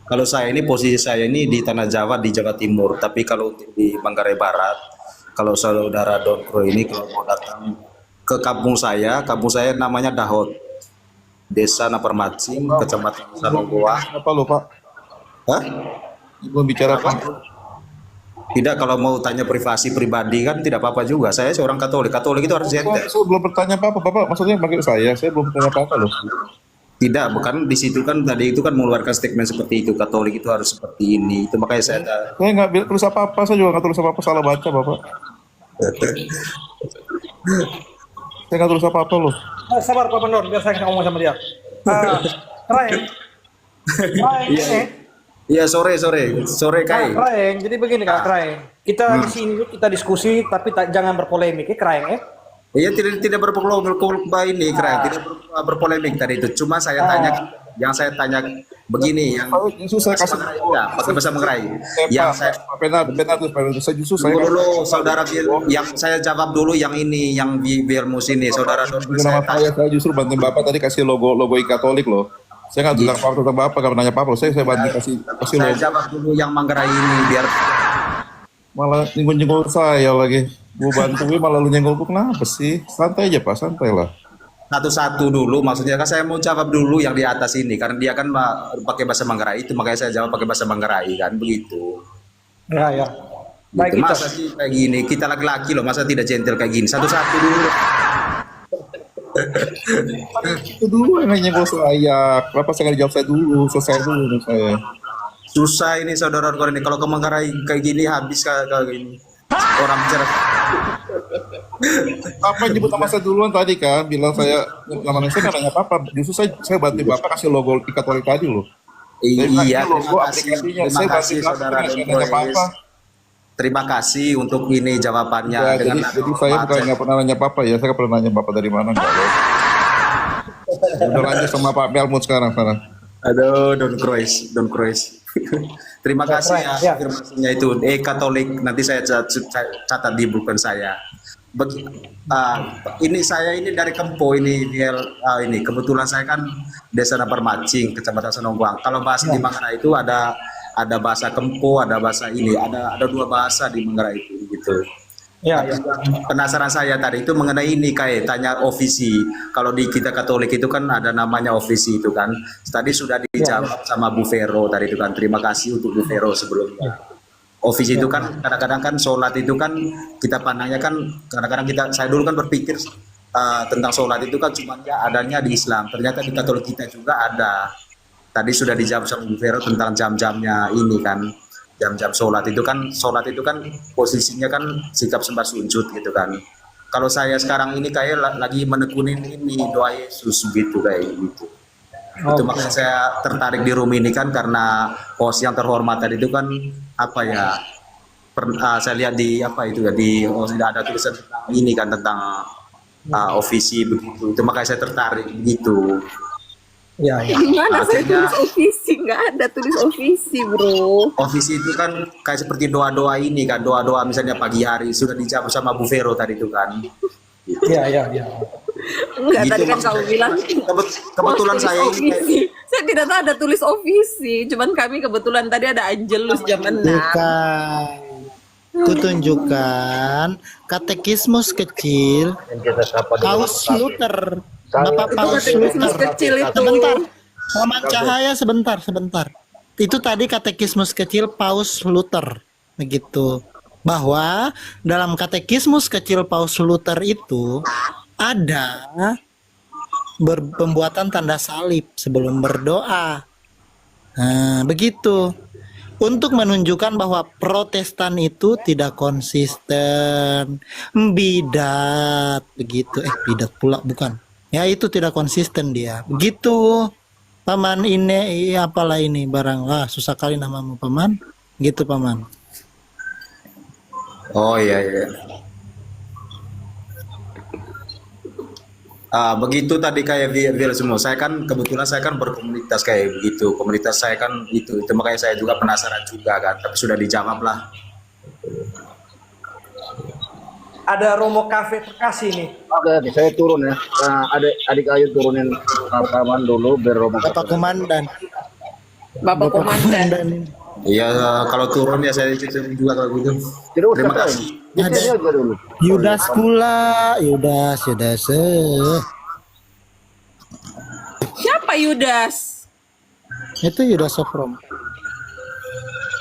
Kalau saya ini posisi saya ini di tanah Jawa di Jawa Timur, tapi kalau di Manggarai Barat, kalau saudara Don Croy ini kalau mau datang ke kampung saya namanya Dahot, Desa Naparmacing, Kecamatan Sanonggoa. Apa lo Pak? Hah? Belum bicara apa? Tidak, kalau mau tanya privasi pribadi kan tidak apa-apa juga. Saya seorang Katolik. Katolik itu harus ente. Saya belum bertanya apa-apa, Bapak. Maksudnya panggil saya belum bertanya apa-apa loh. Tidak, bukan di situ kan tadi itu kan mengeluarkan statement seperti itu. Katolik itu harus seperti ini. Itu makanya saya nggak tulis apa-apa, saya juga nggak tulis apa-apa, salah baca, Bapak. Saya nggak tulis apa-apa loh. Sabar Pak Mandor, biar saya ngomong sama dia. Kraeng. Iya, sore Kai. Kraeng, jadi begini Kak Kraeng. Kita di sini kita diskusi tapi jangan berpolemik ya Kraeng ya. Iya, tidak berpolemik ini, Kraeng. Tidak berpolemik tadi itu. Cuma saya tanya, yang saya tanya begini, yang justru saya kasih pakai bahasa Mengrai. Yang saya justru saya dulu saudara yang saya jawab dulu yang ini, yang Birmus ini, saudara. Saya justru bantu Bapak tadi kasih logo Katolik loh. Saya nggak bilang apa tentang Bapak, nggak nanya apa-apa. Saya bantu kasih saya jawab dulu yang Manggarai ini biar malah nyenggol saya lagi. Gue bantuin malah lu nyenggolku, kenapa sih? Santai aja Pak, santai lah. Satu-satu dulu, maksudnya kan saya mau jawab dulu yang di atas ini karena dia kan pakai bahasa Manggarai itu, makanya saya jawab pakai bahasa Manggarai kan begitu. Ya. Baik, gitu. Masa sih kayak gini, kita laki-laki loh, masa tidak gentle kayak gini? Satu-satu dulu. Itu dulu yang nyenggol saya. Kenapa saya nggak dijawab saya dulu? Selesai dulu saya. Susah ini saudara-saudara ini, kalau ke Manggarai kayak gini habis kayak gini. Orang bicara. Apa yang nyebut nama saya duluan tadi kan? Bilang saya namanya saya nggak nanya apa-apa. Justru saya bantu Bapak kasih logo Katolik tadi loh. Iya, logo aplikasinya. Saya bantu saudara apa-apa. Terima kasih untuk ini jawabannya. Ya, jadi saya bukan nggak pernah nanya Bapak ya. Saya nggak pernah nanya Bapak dari mana enggak loh. Udah lanjut sama Pak Melmut sekarang. Aduh, Don Kroes. Terima kasih ya afirmasinya itu. Katolik, nanti saya catat di buku saya. Ini saya ini dari Kempo ini kebetulan saya kan Desa Naparmacing, Kecamatan Senongguang. Kalau bahasa di Manggarai itu ada bahasa Kempo, ada bahasa ini, ada dua bahasa di Manggarai itu gitu. Penasaran saya tadi itu mengenai ini kayak tanya ofisi. Kalau di kita Katolik itu kan ada namanya ofisi itu kan. Tadi sudah dijawab sama Bu Vero tadi itu kan. Terima kasih untuk Bu Vero sebelumnya. Ofisi itu kan kadang-kadang kan sholat itu kan kita pandangnya kan kadang-kadang saya dulu kan berpikir tentang sholat itu kan cuma ya adanya di Islam. Ternyata di Katolik kita juga ada. Tadi sudah dijawab sama Bu Vero tentang jam-jamnya ini kan. Jam-jam sholat itu kan posisinya kan sikap sembah sujud gitu kan. Kalau saya sekarang ini kayak lagi menekunin ini doa Yesus gitu kayak gitu. Itu makanya saya tertarik di room ini kan karena host yang terhormat tadi itu kan saya lihat di ada tulisan tentang ini kan tentang ofisi begitu. Itu makanya saya tertarik gitu. Gimana saya tulis ofisi? Nggak ada tulis ofisi bro. Ofisi itu kan kayak seperti doa-doa ini kan, doa-doa misalnya pagi hari sudah dijawab sama Bu Vero tadi itu kan. Iya. Enggak, gitu, tadi kan kamu bilang kebetulan saya ini saya tidak tahu ada tulis ofisi, cuman kami kebetulan tadi ada Angelus jam 6. Bukan. Kutunjukkan katekismus kecil Paus Luther. Bapak Paus Luther. Kecil itu. Sebentar. Muhammad Cahaya sebentar. Itu tadi katekismus kecil Paus Luther. Begitu. Bahwa dalam katekismus kecil Paus Luther itu ada pembuatan tanda salib sebelum berdoa. Nah, begitu. Untuk menunjukkan bahwa Protestan itu tidak konsisten, bidat begitu. Bidat pula bukan. Ya itu tidak konsisten dia. Begitu. Paman ini apalah ini barang. Susah kali namamu Paman. Gitu Paman. Oh iya. Begitu tadi kayak Vil semua. Saya kan kebetulan berkomunitas kayak begitu. Komunitas saya kan itu makanya saya juga penasaran juga kan. Tapi sudah dijawab lah. Ada Romo Cafe Terkasih nih. Oke, saya turun ya. Adik Ayu turunin rekaman dulu biar Romo. Bapak Komandan. Bapak Komandan. Iya, kalau turun ya saya juga kalau gitu. Terima kasih. Yudas pula, Yudas. Siapa Yudas? Itu Yudas Sofrom.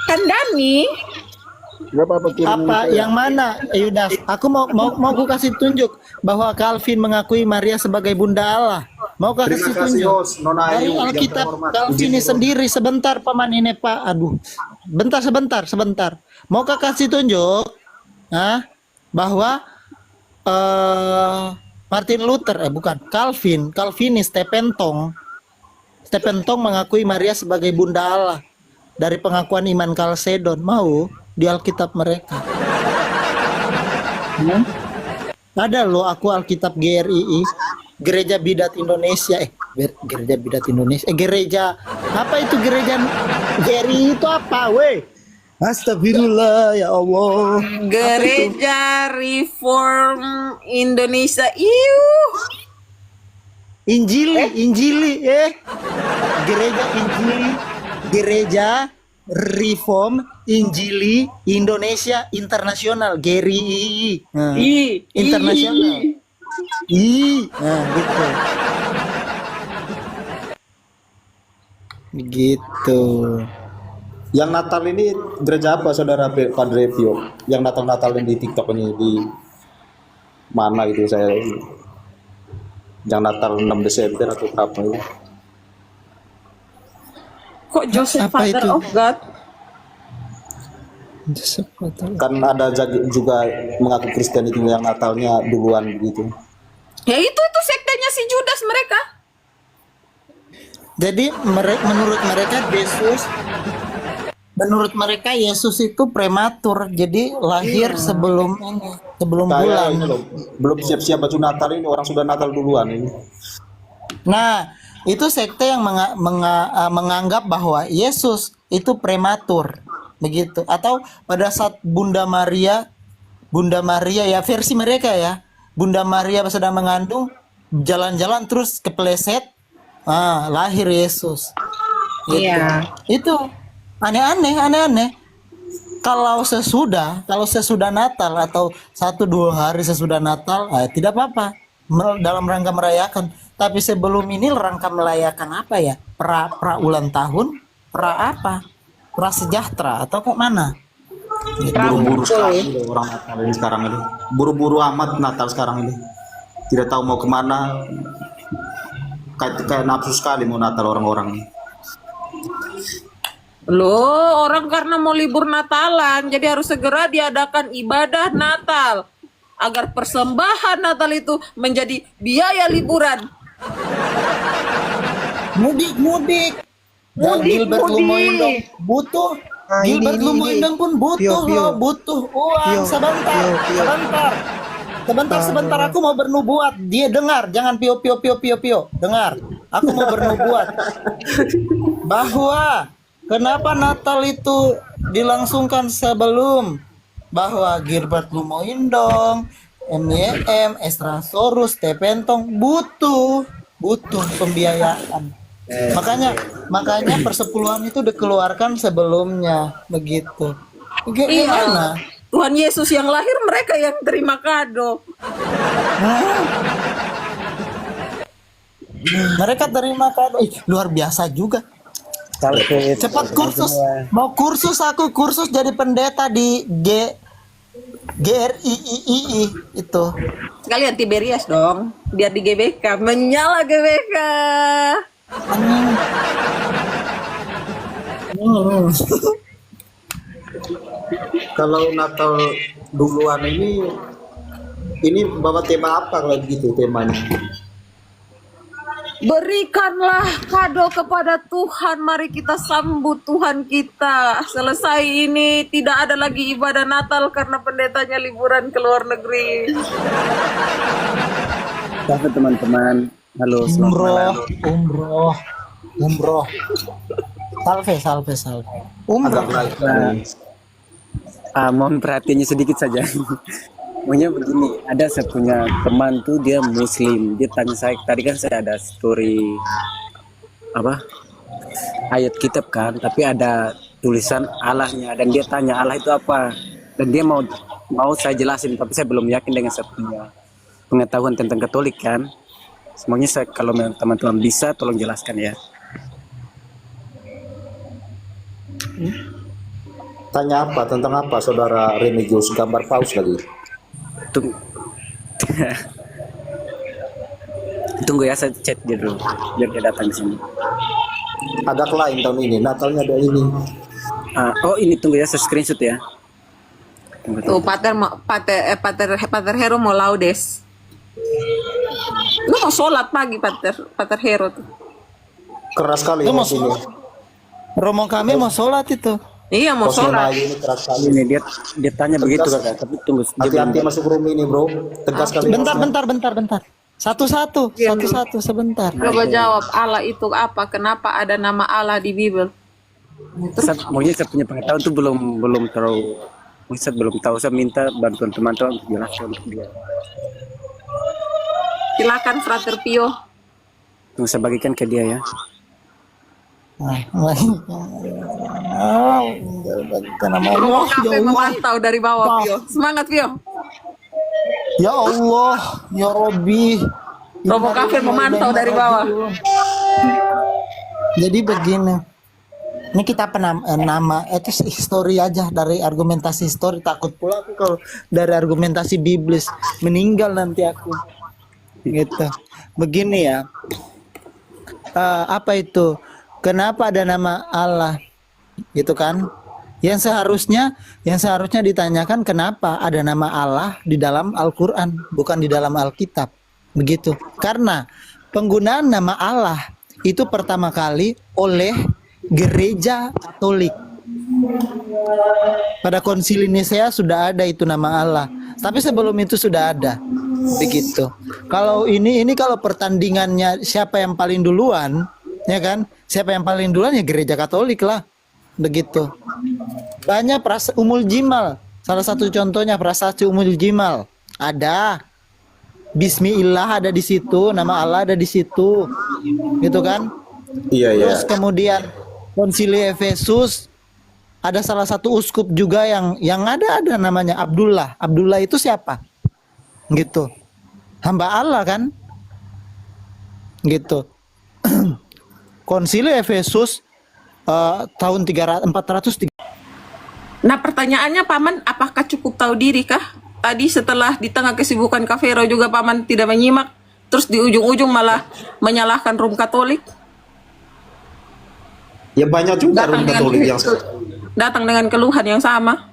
Kandani. Apa yang mana Yudas? Aku mau aku kasih tunjuk bahwa Calvin mengakui Maria sebagai Bunda Allah. Mau kasih tunjuk dari Alkitab Calvin ini sendiri. Sebentar Paman ini Pak. Aduh. Sebentar. Mau kasih tunjuk bahwa Martin Luther, bukan, Calvinis, Stephen Tong mengakui Maria sebagai Bunda Allah dari pengakuan iman Kalsedon. Mau di Alkitab mereka. Ada loh aku Alkitab GRII, Gereja Bidat Indonesia. Gereja Bidat Indonesia. Gereja apa itu gereja GRII itu apa, weh? Astagfirullah ya Allah. Gereja Reform Indonesia. Injili. Gereja Reform Injili Indonesia Internasional, GRII. Nah, internasional. Nah, gitu. Begitu. Yang Natal ini gereja apa saudara Padre Pio? Yang Natal di TikTok ini di mana itu saya? Yang Natal 6 Desember atau apa itu? Kok Joseph Apa Father itu? of God? Kan ada juga mengaku Kristen itu yang Natalnya duluan begitu. Ya itu sektenya si Judas mereka. Jadi menurut mereka Yesus itu prematur, jadi lahir sebelum bulan. Ini loh, belum siap-siap baju Natal ini orang sudah Natal duluan ini. Nah, itu sekte yang menganggap bahwa Yesus itu prematur, begitu. Atau pada saat Bunda Maria ya versi mereka ya, Bunda Maria sedang mengandung, jalan-jalan terus kepleset, lahir Yesus. Gitu. Iya. Itu aneh-aneh. Kalau sesudah Natal atau 1-2 hari sesudah Natal, tidak apa-apa dalam rangka merayakan. Tapi sebelum ini rangka merayakan apa ya? Pra ulang tahun, pra apa? Pra sejahtera atau kok mana? Buru-buru sekali loh orang Natal ini sekarang ini. Buru-buru amat Natal sekarang ini. Tidak tahu mau kemana. Kayak nafsu sekali mau Natal orang-orang ini. Loh, orang karena mau libur Natalan, jadi harus segera diadakan ibadah Natal agar persembahan Natal itu menjadi biaya liburan. Mudik. Gilbert Lumoindong butuh. Gilbert Lumoindong pun butuh loh, butuh uang. Sebentar, aku mau bernubuat. Dia dengar, jangan pio. Dengar, aku mau bernubuat bahwa kenapa Natal itu dilangsungkan sebelum, bahwa Gilbert Lumoindong, MYM, Estrasaurus, Stephen Tong butuh pembiayaan. Makanya persepuluhan itu dikeluarkan sebelumnya, begitu. Gimana? Tuhan Yesus yang lahir, mereka yang terima kado. Mereka terima kado. Luar biasa juga. Cepat kursus. Mau kursus jadi pendeta di GRII itu. Sekalian Tiberias dong, biar di GBK, menyala GBK. Kalau Natal duluan ini bawa tema apa kalau gitu temanya? Berikanlah kado kepada Tuhan, mari kita sambut Tuhan kita. Selesai ini tidak ada lagi ibadah Natal karena pendetanya liburan ke luar negeri. Selamat teman-teman. Halo, selamat malam. Umroh. Salve. Umroh. Mohon perhatiannya sedikit saja. Maunya begini, ada saya punya teman tuh dia Muslim, dia tanya saya, tadi kan saya ada story ayat kitab kan, tapi ada tulisan Allahnya, dan dia tanya Allah itu apa, dan dia mau saya jelasin, tapi saya belum yakin dengan saya punya pengetahuan tentang Katolik kan. Semuanya saya, kalau teman-teman bisa tolong jelaskan ya. Tanya apa? Tentang apa saudara Remigius? Gambar paus lagi? Tunggu ya, saya chat dia dulu biar dia datang ke sini. Ada lain tahun ini, Natalnya ada ini. Oh ini, tunggu ya, saya screenshot ya. Tuh Pater Hero mau laudes. Lu mau sholat pagi, Pater Hero tuh. Keras sekali Lu ya mau sini. Romo kami mau sholat itu. Iya, mau Kosnya sholat. Melayu ini keras sekali. Ini dia tanya begitu kakak, tapi tunggu Hati-hati masuk room ini bro. Tegas sekali. Bentar. Satu-satu sebentar. Coba jawab, Allah itu apa? Kenapa ada nama Allah di Bible? Mungkin saya punya pengetahuan itu belum terlalu, saya belum tahu. Saya minta bantuan teman-teman untuk jelaskan untuk dia. Silakan Frater Pio. Tunggu saya bagikan ke dia ya. Romo Cafe memantau dari bawah, Pio. Semangat, Pio. Ya Allah, ya Robbi. Romo Cafe memantau dari bawah. Jadi begini. Ini kita nama itu histori aja, dari argumentasi histori. Takut pula aku kalau dari argumentasi biblis meninggal nanti aku. Gitu. Begini ya. Apa itu? Kenapa ada nama Allah? Gitu kan? Yang seharusnya ditanyakan kenapa ada nama Allah di dalam Al-Qur'an, bukan di dalam Alkitab. Begitu. Karena penggunaan nama Allah itu pertama kali oleh Gereja Katolik. Pada Konsili Nisea sudah ada itu nama Allah. Tapi sebelum itu sudah ada. Begitu. Kalau ini kalau pertandingannya siapa yang paling duluan, ya kan? Siapa yang paling duluan ya Gereja Katolik lah. Begitu. Banyak Umul Jimal. Salah satu contohnya prasasti Umul Jimal. Ada. Bismillah ada di situ, nama Allah ada di situ. Gitu kan? Iya. Terus kemudian Konsili Efesus ada salah satu uskup juga yang ada namanya Abdullah. Abdullah itu siapa? Gitu. Hamba Allah kan? Gitu. Konsili Efesus tahun 403. Nah, pertanyaannya Paman, apakah cukup tahu diri kah? Tadi setelah di tengah kesibukan Kafero juga Paman tidak menyimak, terus di ujung-ujung malah menyalahkan Rum Katolik. Ya banyak juga Rum Katolik yang datang dengan keluhan yang sama.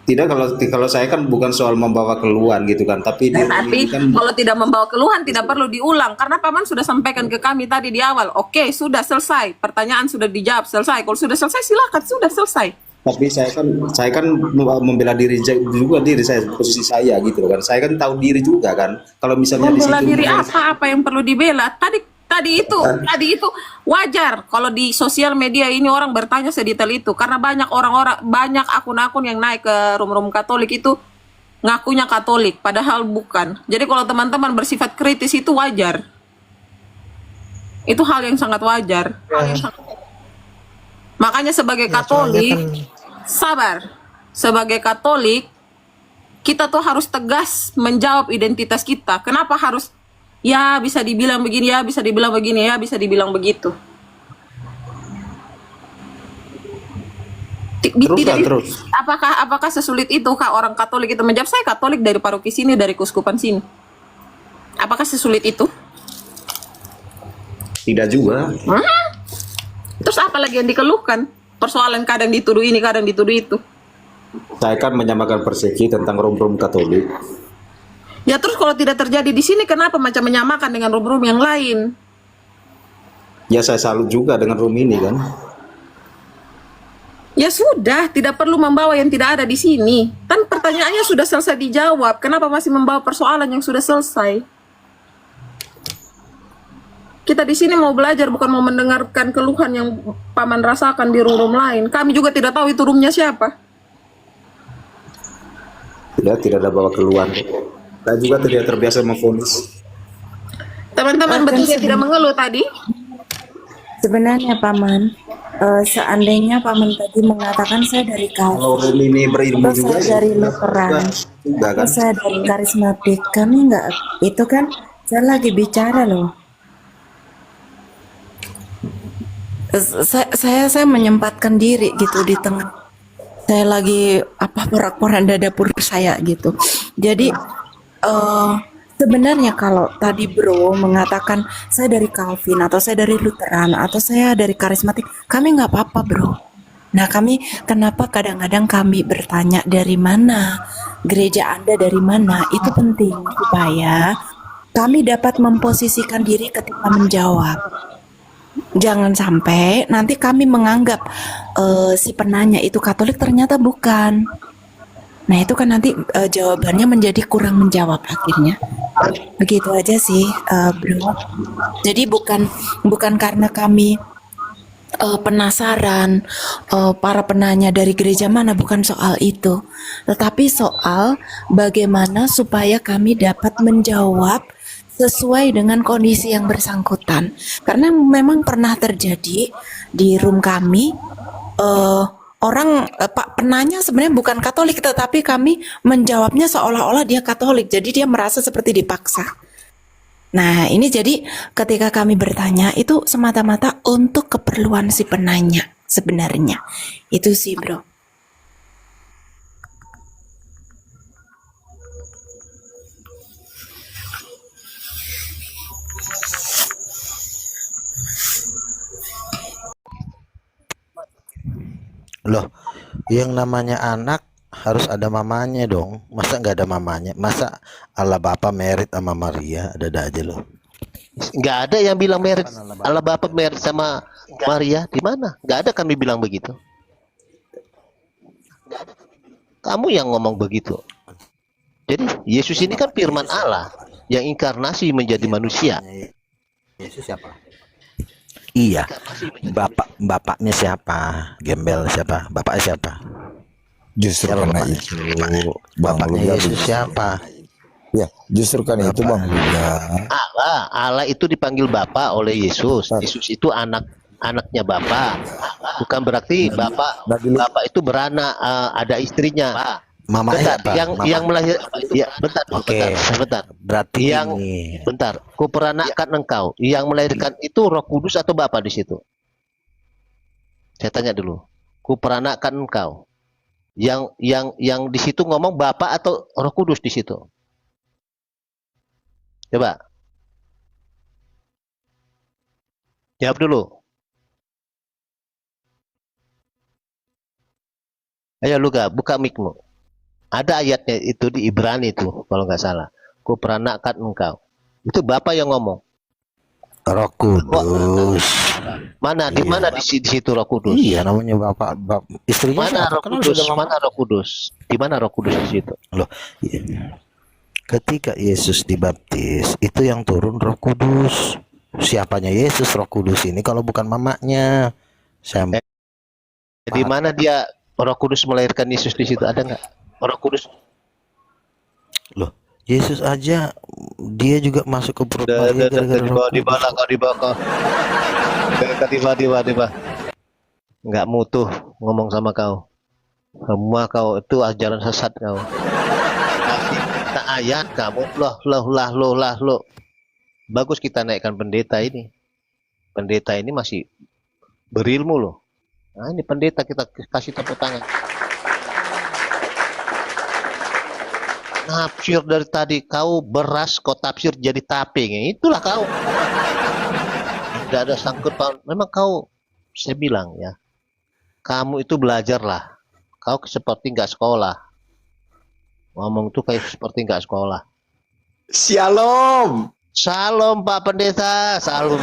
tidak, kalau saya kan bukan soal membawa keluhan gitu kan, tapi Tapi kan kalau tidak membawa keluhan tidak perlu diulang, karena Paman sudah sampaikan ke kami tadi di awal. Oke, sudah selesai. Pertanyaan sudah dijawab, selesai. Kalau sudah selesai silakan, sudah selesai. tapi saya kan membela diri saya, posisi saya gitu kan. Saya kan tahu diri juga kan. Kalau misalnya di Membela situ diri apa yang perlu dibela? Tadi itu wajar kalau di sosial media ini orang bertanya sedetail itu, karena banyak akun-akun yang naik ke room Katolik itu ngakunya Katolik padahal bukan. Jadi kalau teman-teman bersifat kritis itu wajar. Itu hal yang sangat wajar. Makanya sebagai Katolik, sabar. Sebagai Katolik, kita tuh harus tegas menjawab identitas kita. Kenapa harus ya bisa dibilang begini, ya bisa dibilang begini, ya bisa dibilang begitu. Terus. Apakah sesulit itu kak orang Katolik itu menjawab? Saya Katolik dari paroki sini, dari keuskupan sini. Apakah sesulit itu? Tidak juga. Terus apa lagi yang dikeluhkan? Persoalan kadang dituduh ini, kadang dituduh itu. Saya kan menyamakan persepsi tentang rum Katolik. Ya terus kalau tidak terjadi di sini, kenapa macam menyamakan dengan rum yang lain? Ya saya salut juga dengan rum ini kan. Ya sudah, tidak perlu membawa yang tidak ada di sini. Kan pertanyaannya sudah selesai dijawab. Kenapa masih membawa persoalan yang sudah selesai? Kita di sini mau belajar, bukan mau mendengarkan keluhan yang Paman rasakan di room lain. Kami juga tidak tahu itu roomnya siapa. Tidak ada bawa keluhan. Saya juga tidak terbiasa memvonis. Teman-teman betul tidak mengeluh tadi? Sebenarnya Paman, seandainya Paman tadi mengatakan saya dari Kalau Calvin, room ini berilmu atau juga saya dari Lutheran, juga atau kan. saya dari karismatik, kami nggak, itu kan saya lagi bicara loh. Saya menyempatkan diri gitu di tengah. Saya lagi porak-poranda dapur saya gitu. Jadi sebenarnya kalau tadi Bro mengatakan saya dari Calvin atau saya dari Lutheran atau saya dari karismatik, kami nggak apa-apa Bro. Nah kami kenapa kadang-kadang kami bertanya dari mana gereja Anda, dari mana, itu penting supaya kami dapat memposisikan diri ketika menjawab. Jangan sampai nanti kami menganggap si penanya itu Katolik, ternyata bukan. Nah itu kan nanti jawabannya menjadi kurang menjawab akhirnya. Begitu aja sih, bro. Jadi bukan karena kami penasaran para penanya dari gereja mana, bukan soal itu, tetapi soal bagaimana supaya kami dapat menjawab sesuai dengan kondisi yang bersangkutan. Karena memang pernah terjadi di room kami, Pak penanya sebenarnya bukan Katolik, tetapi kami menjawabnya seolah-olah dia Katolik, jadi dia merasa seperti dipaksa. Nah ini jadi ketika kami bertanya itu semata-mata untuk keperluan si penanya sebenarnya. Itu sih bro. Loh, yang namanya anak harus ada mamanya dong. Masa nggak ada mamanya? Masa Allah Bapa merit sama Maria? Ada aja loh. Nggak ada yang bilang merit Allah Bapa merit sama Maria. Di mana? Nggak ada kami bilang begitu. Kamu yang ngomong begitu. Jadi Yesus ini kan firman Allah yang inkarnasi menjadi manusia. Yesus siapa? Iya. Bapaknya siapa? Gembel siapa? Bapaknya siapa? Justru karena itu Bapaknya Yesus siapa? Ya, justru kan itu Bang Luga. Allah itu dipanggil Bapa oleh Yesus. Yesus itu anaknya Bapa. Bukan berarti Bapa itu beranak, ada istrinya. Mama bentar, yang melahirkan ya, bentar. Berarti yang bentar, kuperanakan engkau. Yang melahirkan itu Roh Kudus atau Bapa di situ? Saya tanya dulu. Kuperanakan engkau. Yang di situ ngomong Bapa atau Roh Kudus di situ? Coba. Jawab dulu. Ayo Luga, buka mic-mu. Ada ayatnya itu di Ibrani itu kalau nggak salah. Kuperanakan engkau. Itu Bapa yang ngomong. Roh Kudus. Mana di mana di situ Roh Kudus? Iya, namanya Bapak istrinya mana siapa? Roh Kudus? Mana Roh Kudus? Di mana Roh Kudus di situ? Loh, iya. Ketika Yesus dibaptis, itu yang turun Roh Kudus. Siapanya Yesus Roh Kudus ini kalau bukan mamanya? Di mana dia Roh Kudus melahirkan Yesus di situ? Ada nggak Roh Kudus? Loh, Yesus aja dia juga masuk ke perut Maria gara-gara Roh Kudus. Tiba. Nggak mutuh ngomong sama kau. Semua kau itu ajaran sesat kau. Kasih ayat kamu loh. Bagus kita naikkan pendeta ini. Pendeta ini masih berilmu loh. Nah ini pendeta kita kasih tepuk tangan. Tafsir dari tadi kau beras kau tafsir jadi taping. Itulah kau. Tidak ada sangkut paut. Memang kau, saya bilang ya, kamu itu belajarlah. Kau seperti nggak sekolah. Ngomong tuh kayak seperti nggak sekolah. Shalom. Salam Pak Pendeta. Salam.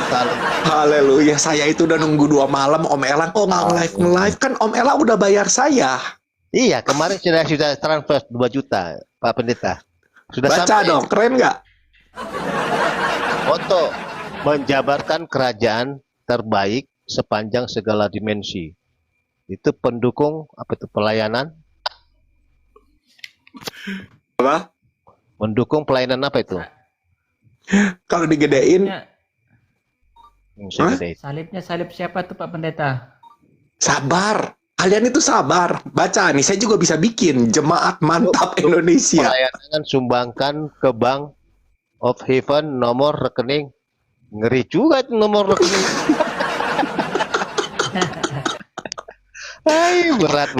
Haleluya. Saya itu udah nunggu 2 malam Om Elang kok nggak live kan Om Elang udah bayar saya. Iya kemarin sudah transfer 2 juta Pak Pendeta. Sudah baca sampai. Dong, keren nggak? Untuk menjabarkan kerajaan terbaik sepanjang segala dimensi. Itu pendukung apa itu pelayanan? Apa? Mendukung pelayanan apa itu? Kalau digedein. Salibnya salib siapa tuh Pak Pendeta? Sabar. Kalian itu sabar. Baca nih, saya juga bisa bikin Jemaat Mantap Indonesia. Pelayanan sumbangkan ke Bank of Heaven nomor rekening. Ngeri juga nomor rekening. Hai, berat.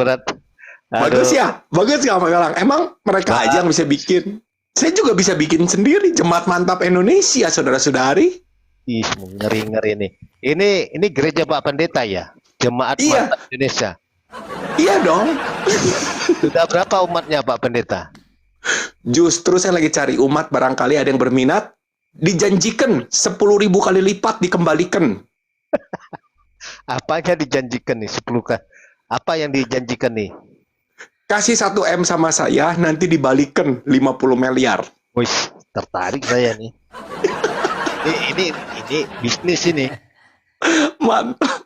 Bagus ya? Bagus ya Pak Galang? Emang mereka aja yang bisa bikin. Saya juga bisa bikin sendiri Jemaat Mantap Indonesia, saudara-saudari. Ih, ngeri nih. Ini gereja Pak Pendeta ya? Jemaat Mantap Indonesia. Iya dong. Sudah berapa umatnya Pak Pendeta? Justru saya lagi cari umat, barangkali ada yang berminat. dijanjikan 10.000 kali lipat dikembalikan. Apanya dijanjikan nih 10 kali? Apa yang dijanjikan nih? Kasih 1 M sama saya, nanti dibalikan 50 miliar. Wih, tertarik saya nih. ini bisnis ini. Mantap.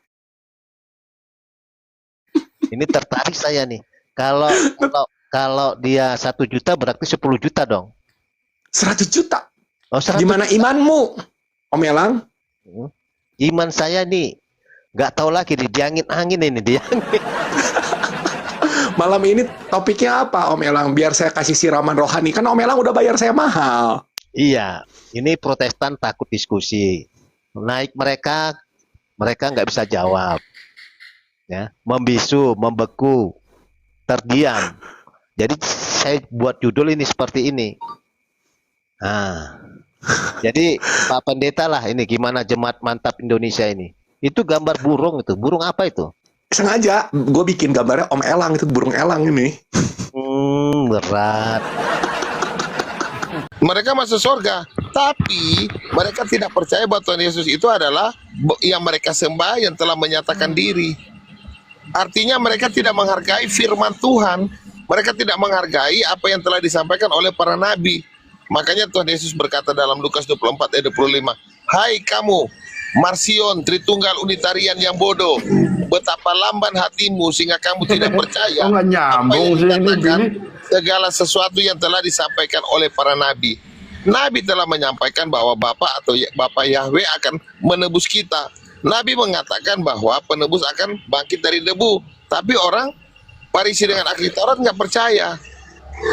Ini tertarik saya nih. Kalau dia 1 juta berarti 10 juta dong. 100 juta. Oh, 100 Gimana juta. imanmu, Om Elang? Iman saya nih nggak tahu lagi diangin ini dia. Malam ini topiknya apa, Om Elang? Biar saya kasih siraman rohani. Kan Om Elang udah bayar saya mahal. Iya, ini Protestan takut diskusi. Naik mereka nggak bisa jawab. Ya, membisu, membeku, terdiam. Jadi saya buat judul ini seperti ini. Nah, jadi Pak Pendeta lah ini gimana Jemaat Mantap Indonesia ini. Itu gambar burung itu. Burung apa itu? Sengaja gue bikin gambarnya Om Elang, itu burung elang ini. Berat. Mereka masuk surga, tapi mereka tidak percaya bahwa Tuhan Yesus itu adalah yang mereka sembah, yang telah menyatakan diri. Artinya mereka tidak menghargai firman Tuhan. Mereka tidak menghargai apa yang telah disampaikan oleh para nabi. Makanya Tuhan Yesus berkata dalam Lukas 24 ayat 25, "Hai kamu, Marsion, Tritunggal Unitarian yang bodoh, betapa lamban hatimu sehingga kamu tidak percaya apa yang dikatakan segala sesuatu yang telah disampaikan oleh para nabi." Nabi telah menyampaikan bahwa Bapa atau Bapa Yahweh akan menebus kita. Nabi mengatakan bahwa penebus akan bangkit dari debu. Tapi orang Farisi dengan ahli Taurat nggak percaya.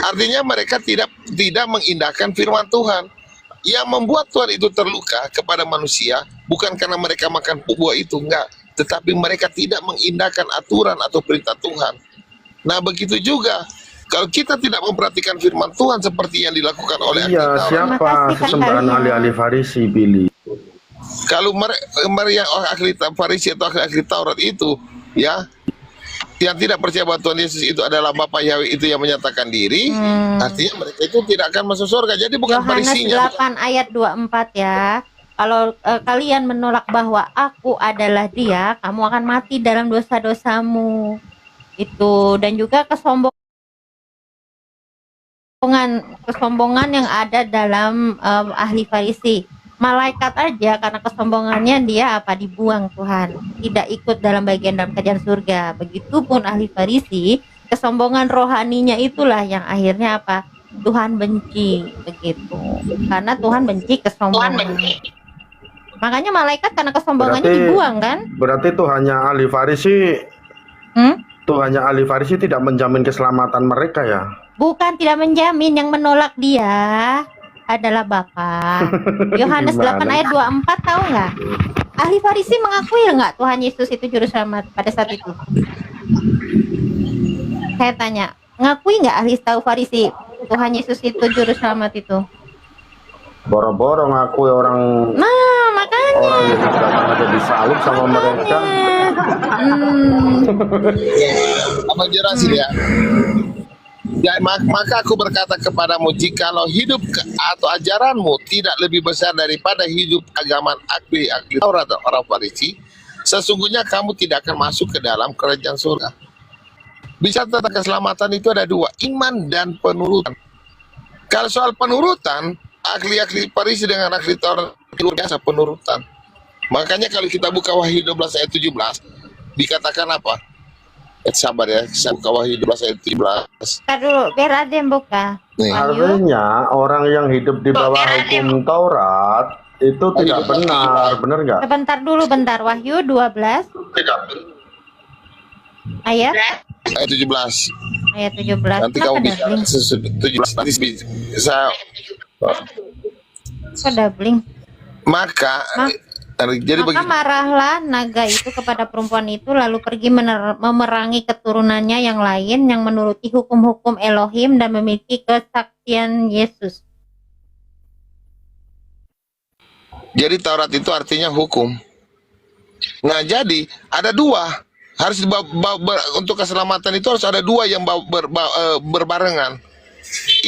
Artinya mereka tidak mengindahkan firman Tuhan. Yang membuat Tuhan itu terluka kepada manusia bukan karena mereka makan buah itu, enggak, tetapi mereka tidak mengindahkan aturan atau perintah Tuhan. Nah, begitu juga kalau kita tidak memperhatikan firman Tuhan seperti yang dilakukan oleh ahli Taurat. Siapa sesembahan ahli-ahli Farisi, Billy? Kalau mereka ahli Farisi atau ahli Taurat itu, ya, yang tidak percaya bahwa Tuhan Yesus itu adalah Bapa Yahweh itu yang menyatakan diri, artinya mereka itu tidak akan masuk surga. Jadi bukan Yohanes Farisinya. 8 ayat 24 ya. Kalau kalian menolak bahwa aku adalah dia, kamu akan mati dalam dosa-dosamu. Itu. Dan juga kesombongan yang ada dalam ahli Farisi. Malaikat aja karena kesombongannya dia apa, dibuang Tuhan, tidak ikut dalam bagian dalam kerajaan surga. Begitupun ahli Farisi, kesombongan rohaninya itulah yang akhirnya apa, Tuhan benci, begitu. Karena Tuhan benci kesombongan. Makanya malaikat karena kesombongannya dibuang kan? Berarti itu hanya ahli Farisi. Itu hanya ahli Farisi tidak menjamin keselamatan mereka ya? Bukan tidak menjamin, yang menolak dia adalah Bapa. Yohanes 8 ayat 24 tahu nggak? Ahli Farisi mengakui nggak Tuhan Yesus itu juru selamat pada saat itu? Saya tanya, ngakui nggak ahli Farisi Tuhan Yesus itu juru selamat itu? Boro-boro ngakui orang. Nah, makanya. Orang yang datang aja disalib sama mereka. Apa jelasin ya? Ya, maka aku berkata kepadamu, jikalau hidup atau ajaranmu tidak lebih besar daripada hidup agama ahli Taurat atau orang Farisi, sesungguhnya kamu tidak akan masuk ke dalam kerajaan surga. Bicara tentang keselamatan itu ada dua, iman dan penurutan. Kalau soal penurutan, ahli Farisi dengan ahli Taurat luar biasa penurutan. Makanya kalau kita buka Wahyu 12 ayat 17, dikatakan apa? Sabar ya, saya buka Wahyu 12 ayat 17. Ntar dulu, biar ada yang buka. Artinya orang yang hidup di bawah hukum Taurat itu tidak benar, benar nggak? Sebentar dulu, bentar. Wahyu 12 ayat 17. Ayat 17. Nanti kamu bisa 17 nanti bisa. Kok doubling? Maka jadi Maka marahlah naga itu kepada perempuan itu, lalu pergi memerangi keturunannya yang lain yang menuruti hukum-hukum Elohim dan memiliki kesaksian Yesus. Jadi Taurat itu artinya hukum. Nah, jadi ada dua, harus untuk keselamatan itu harus ada dua yang berbarengan.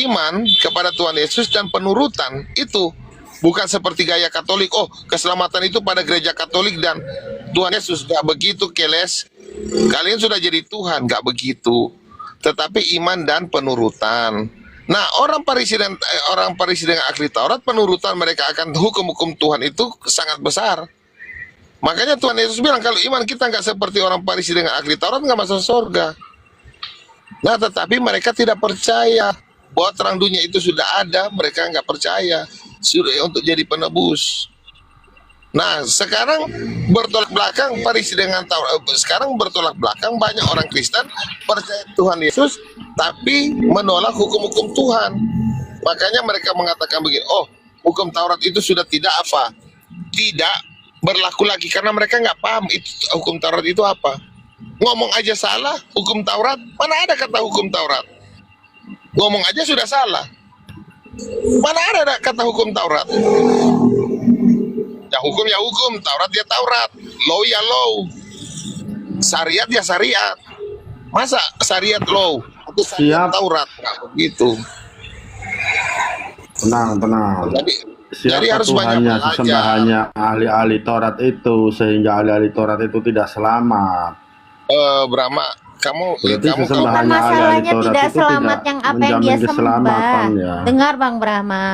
Iman kepada Tuhan Yesus dan penurutan itu. Bukan seperti gaya Katolik, oh keselamatan itu pada gereja Katolik dan Tuhan Yesus. Gak begitu, keles. Kalian sudah jadi Tuhan, gak begitu. Tetapi iman dan penurutan. Nah, orang Farisi dengan ahli Taurat, penurutan mereka akan hukum-hukum Tuhan itu sangat besar. Makanya Tuhan Yesus bilang, kalau iman kita nggak seperti orang Farisi dengan ahli Taurat, nggak masuk surga. Nah, tetapi mereka tidak percaya bahwa terang dunia itu sudah ada, mereka nggak percaya sudah untuk jadi penebus. Nah, sekarang bertolak belakang Farisi dengan Taurat. Sekarang bertolak belakang, banyak orang Kristen percaya Tuhan Yesus, tapi menolak hukum-hukum Tuhan. Makanya mereka mengatakan begini, oh, hukum Taurat itu sudah tidak apa? Tidak berlaku lagi, karena mereka nggak paham itu hukum Taurat itu apa. Ngomong aja salah, hukum Taurat, mana ada kata hukum Taurat? Ngomong aja sudah salah. Mana ada kata hukum Taurat? Ya hukum, Taurat ya Taurat, law ya law, syariat ya syariat. Masa syariat law, itu syariat Taurat, nggak begitu. Tenang. Jadi harus banyak Tuhannya, belajar. sesembahannya ahli-ahli Taurat itu, sehingga ahli-ahli Taurat itu tidak selamat. Brahma, kamu Berarti kamu sesembahannya ahli-ahli Masalahnya Taurat tidak itu selamat tidak yang apa yang dia menjamin sembah. keselamatan ya. Dengar Bang Brahma.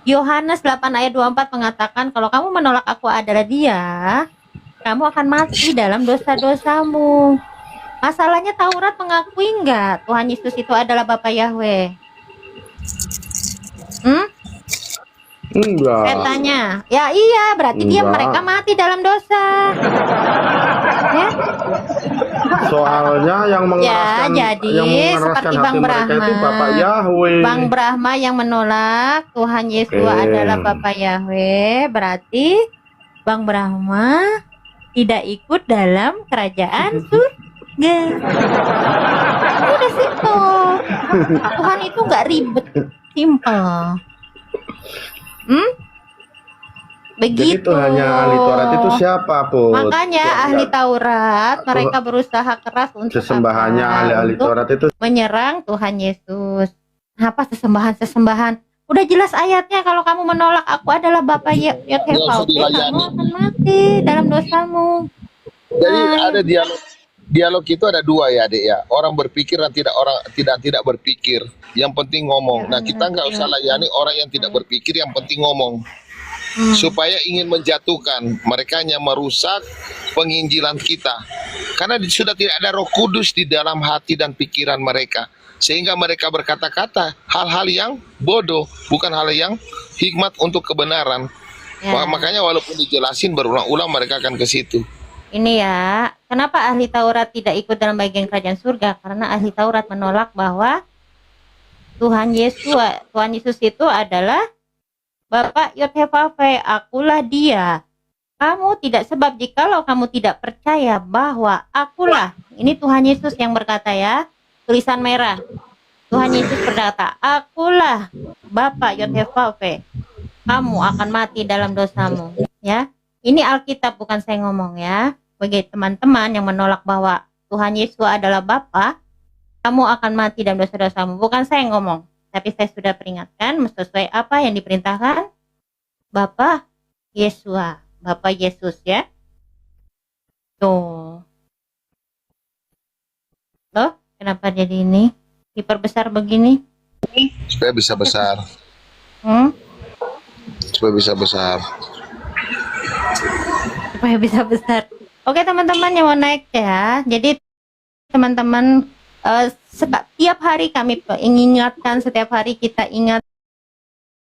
Yohanes 8 ayat 24 mengatakan kalau kamu menolak aku adalah dia, kamu akan mati dalam dosa-dosamu. Masalahnya Taurat mengakui enggak Tuhan Yesus itu adalah Bapa Yahweh? Enggak. Saya tanya. Ya iya, berarti dia Enggak. mereka mati dalam dosa. Ya? Soalnya yang mengeraskan, jadi yang mengeraskan seperti hati Bang mereka itu Brahma. Bapak Yahweh. Bang Brahma yang menolak Tuhan Yesus Oke. adalah Bapa Yahweh, berarti Bang Brahma tidak ikut dalam kerajaan surga. Udah simple. Tuhan itu nggak ribet, simple. Begitu. Jadi Tuhannya ahli Taurat itu siapa, Put? Makanya ahli Taurat mereka berusaha keras untuk Sesembahannya apa? ahli-ahli Untuk Taurat itu menyerang Tuhan Yesus. Apa sesembahan? Udah jelas ayatnya, kalau kamu menolak aku adalah Bapa Yahweh, kamu akan mati dalam dosamu. Jadi ada dialog itu ada dua ya, Adik ya. Orang berpikir dan tidak berpikir. Yang penting ngomong. Nah, kita nggak usah layani orang yang tidak berpikir, yang penting ngomong. Supaya ingin menjatuhkan, mereka hanya merusak penginjilan kita. Karena sudah tidak ada Roh Kudus di dalam hati dan pikiran mereka. Sehingga mereka berkata-kata hal-hal yang bodoh, bukan hal yang hikmat untuk kebenaran. Makanya walaupun dijelasin berulang-ulang mereka akan ke situ. Ini ya, kenapa ahli Taurat tidak ikut dalam bagian kerajaan surga? Karena ahli Taurat menolak bahwa Tuhan Yesus itu adalah Bapak Yod-Heh-Vah-Veh, akulah dia. Kamu tidak, sebab jikalau kamu tidak percaya bahwa akulah, ini Tuhan Yesus yang berkata ya, tulisan merah. Tuhan Yesus berkata, akulah Bapak Yod-Heh-Vah-Veh, kamu akan mati dalam dosamu. Ya, ini Alkitab, bukan saya ngomong ya. Bagi teman-teman yang menolak bahwa Tuhan Yesus adalah Bapa, kamu akan mati dalam dosa-dosamu. Bukan saya ngomong, tapi saya sudah peringatkan sesuai apa yang diperintahkan Bapak Yesua, Bapak Yesus ya. Tuh. Loh, kenapa jadi ini? Diperbesar begini? Supaya bisa besar. Supaya bisa besar. Supaya bisa besar. Oke teman-teman yang mau naik ya. Jadi teman-teman setiap hari kami ingatkan, setiap hari kita ingat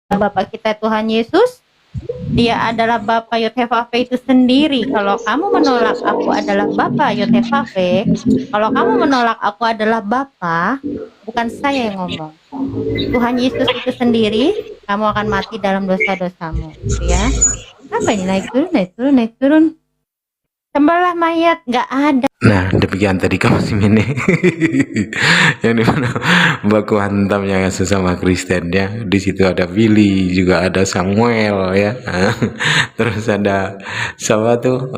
Bapak kita Tuhan Yesus, dia adalah Bapak Yod-Heh-Vah-Veh itu sendiri. Kalau kamu menolak aku adalah Bapak Yod-Heh-Vah-Veh, kalau kamu menolak aku adalah Bapa, bukan saya yang ngomong, Tuhan Yesus itu sendiri, kamu akan mati dalam dosa-dosamu, ya. Apa ini, naik turun, sembahlah mayat, nggak ada. Nah, demikian tadi kamu ini yang dimana baku hantamnya sesama Kristen ya. Di situ ada Billy, juga ada Samuel ya. Terus ada siapa tuh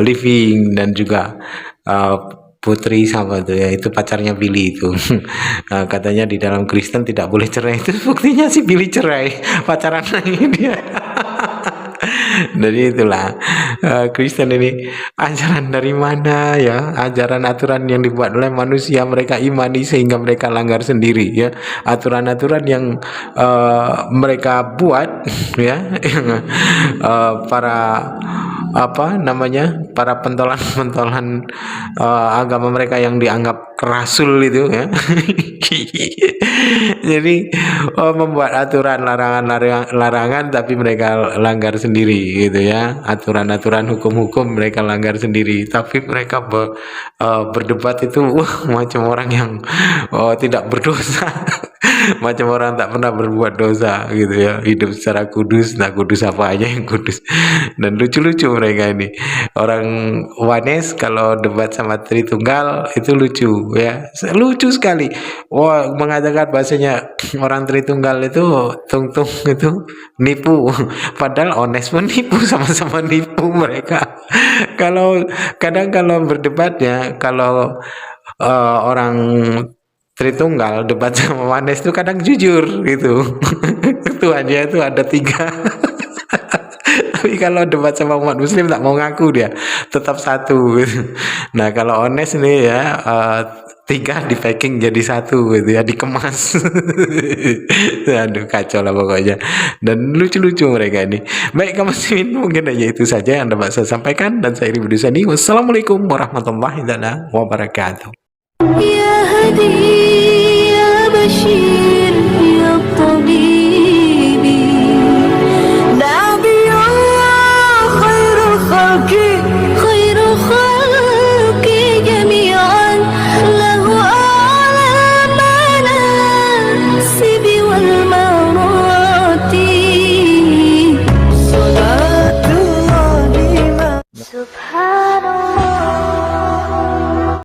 Living dan juga Putri sama tuh ya, itu pacarnya Billy itu. Nah, katanya di dalam Kristen tidak boleh cerai, itu buktinya si Billy cerai, pacaran lagi dia. Jadi itulah Kristen ini ajaran dari mana ya, ajaran aturan yang dibuat oleh manusia mereka imani sehingga mereka langgar sendiri ya, aturan-aturan yang mereka buat ya, yang para apa namanya, para pentolan-pentolan agama mereka yang dianggap rasul itu ya. Jadi membuat aturan larangan tapi mereka langgar sendiri gitu ya, aturan-aturan hukum-hukum mereka langgar sendiri, tapi mereka berdebat itu macam orang yang tidak berdosa. Macam orang tak pernah berbuat dosa gitu ya, hidup secara kudus. Nah, kudus apa aja yang kudus. Dan lucu-lucu mereka ini orang Wanes kalau debat sama Tritunggal itu lucu ya, lucu sekali. Wah, mengatakan bahasanya orang Tritunggal itu tung-tung itu nipu, padahal Ones pun nipu, sama-sama nipu mereka. Kadang kalau berdebatnya, kalau orang Tritunggal debat sama Wanes itu kadang jujur gitu. Ketuanya itu ada 3. Tapi kalau debat sama umat muslim tak mau ngaku, dia tetap 1 gitu. Nah, kalau Ones ini ya 3 di packing jadi 1 gitu ya, dikemas. Aduh, kacau lah pokoknya. Dan lucu-lucu mereka ini. Baik, kamu muslimin, mungkin aja itu saja yang dapat saya sampaikan, dan saya Iri Budusani. Wassalamualaikum warahmatullahi wabarakatuh.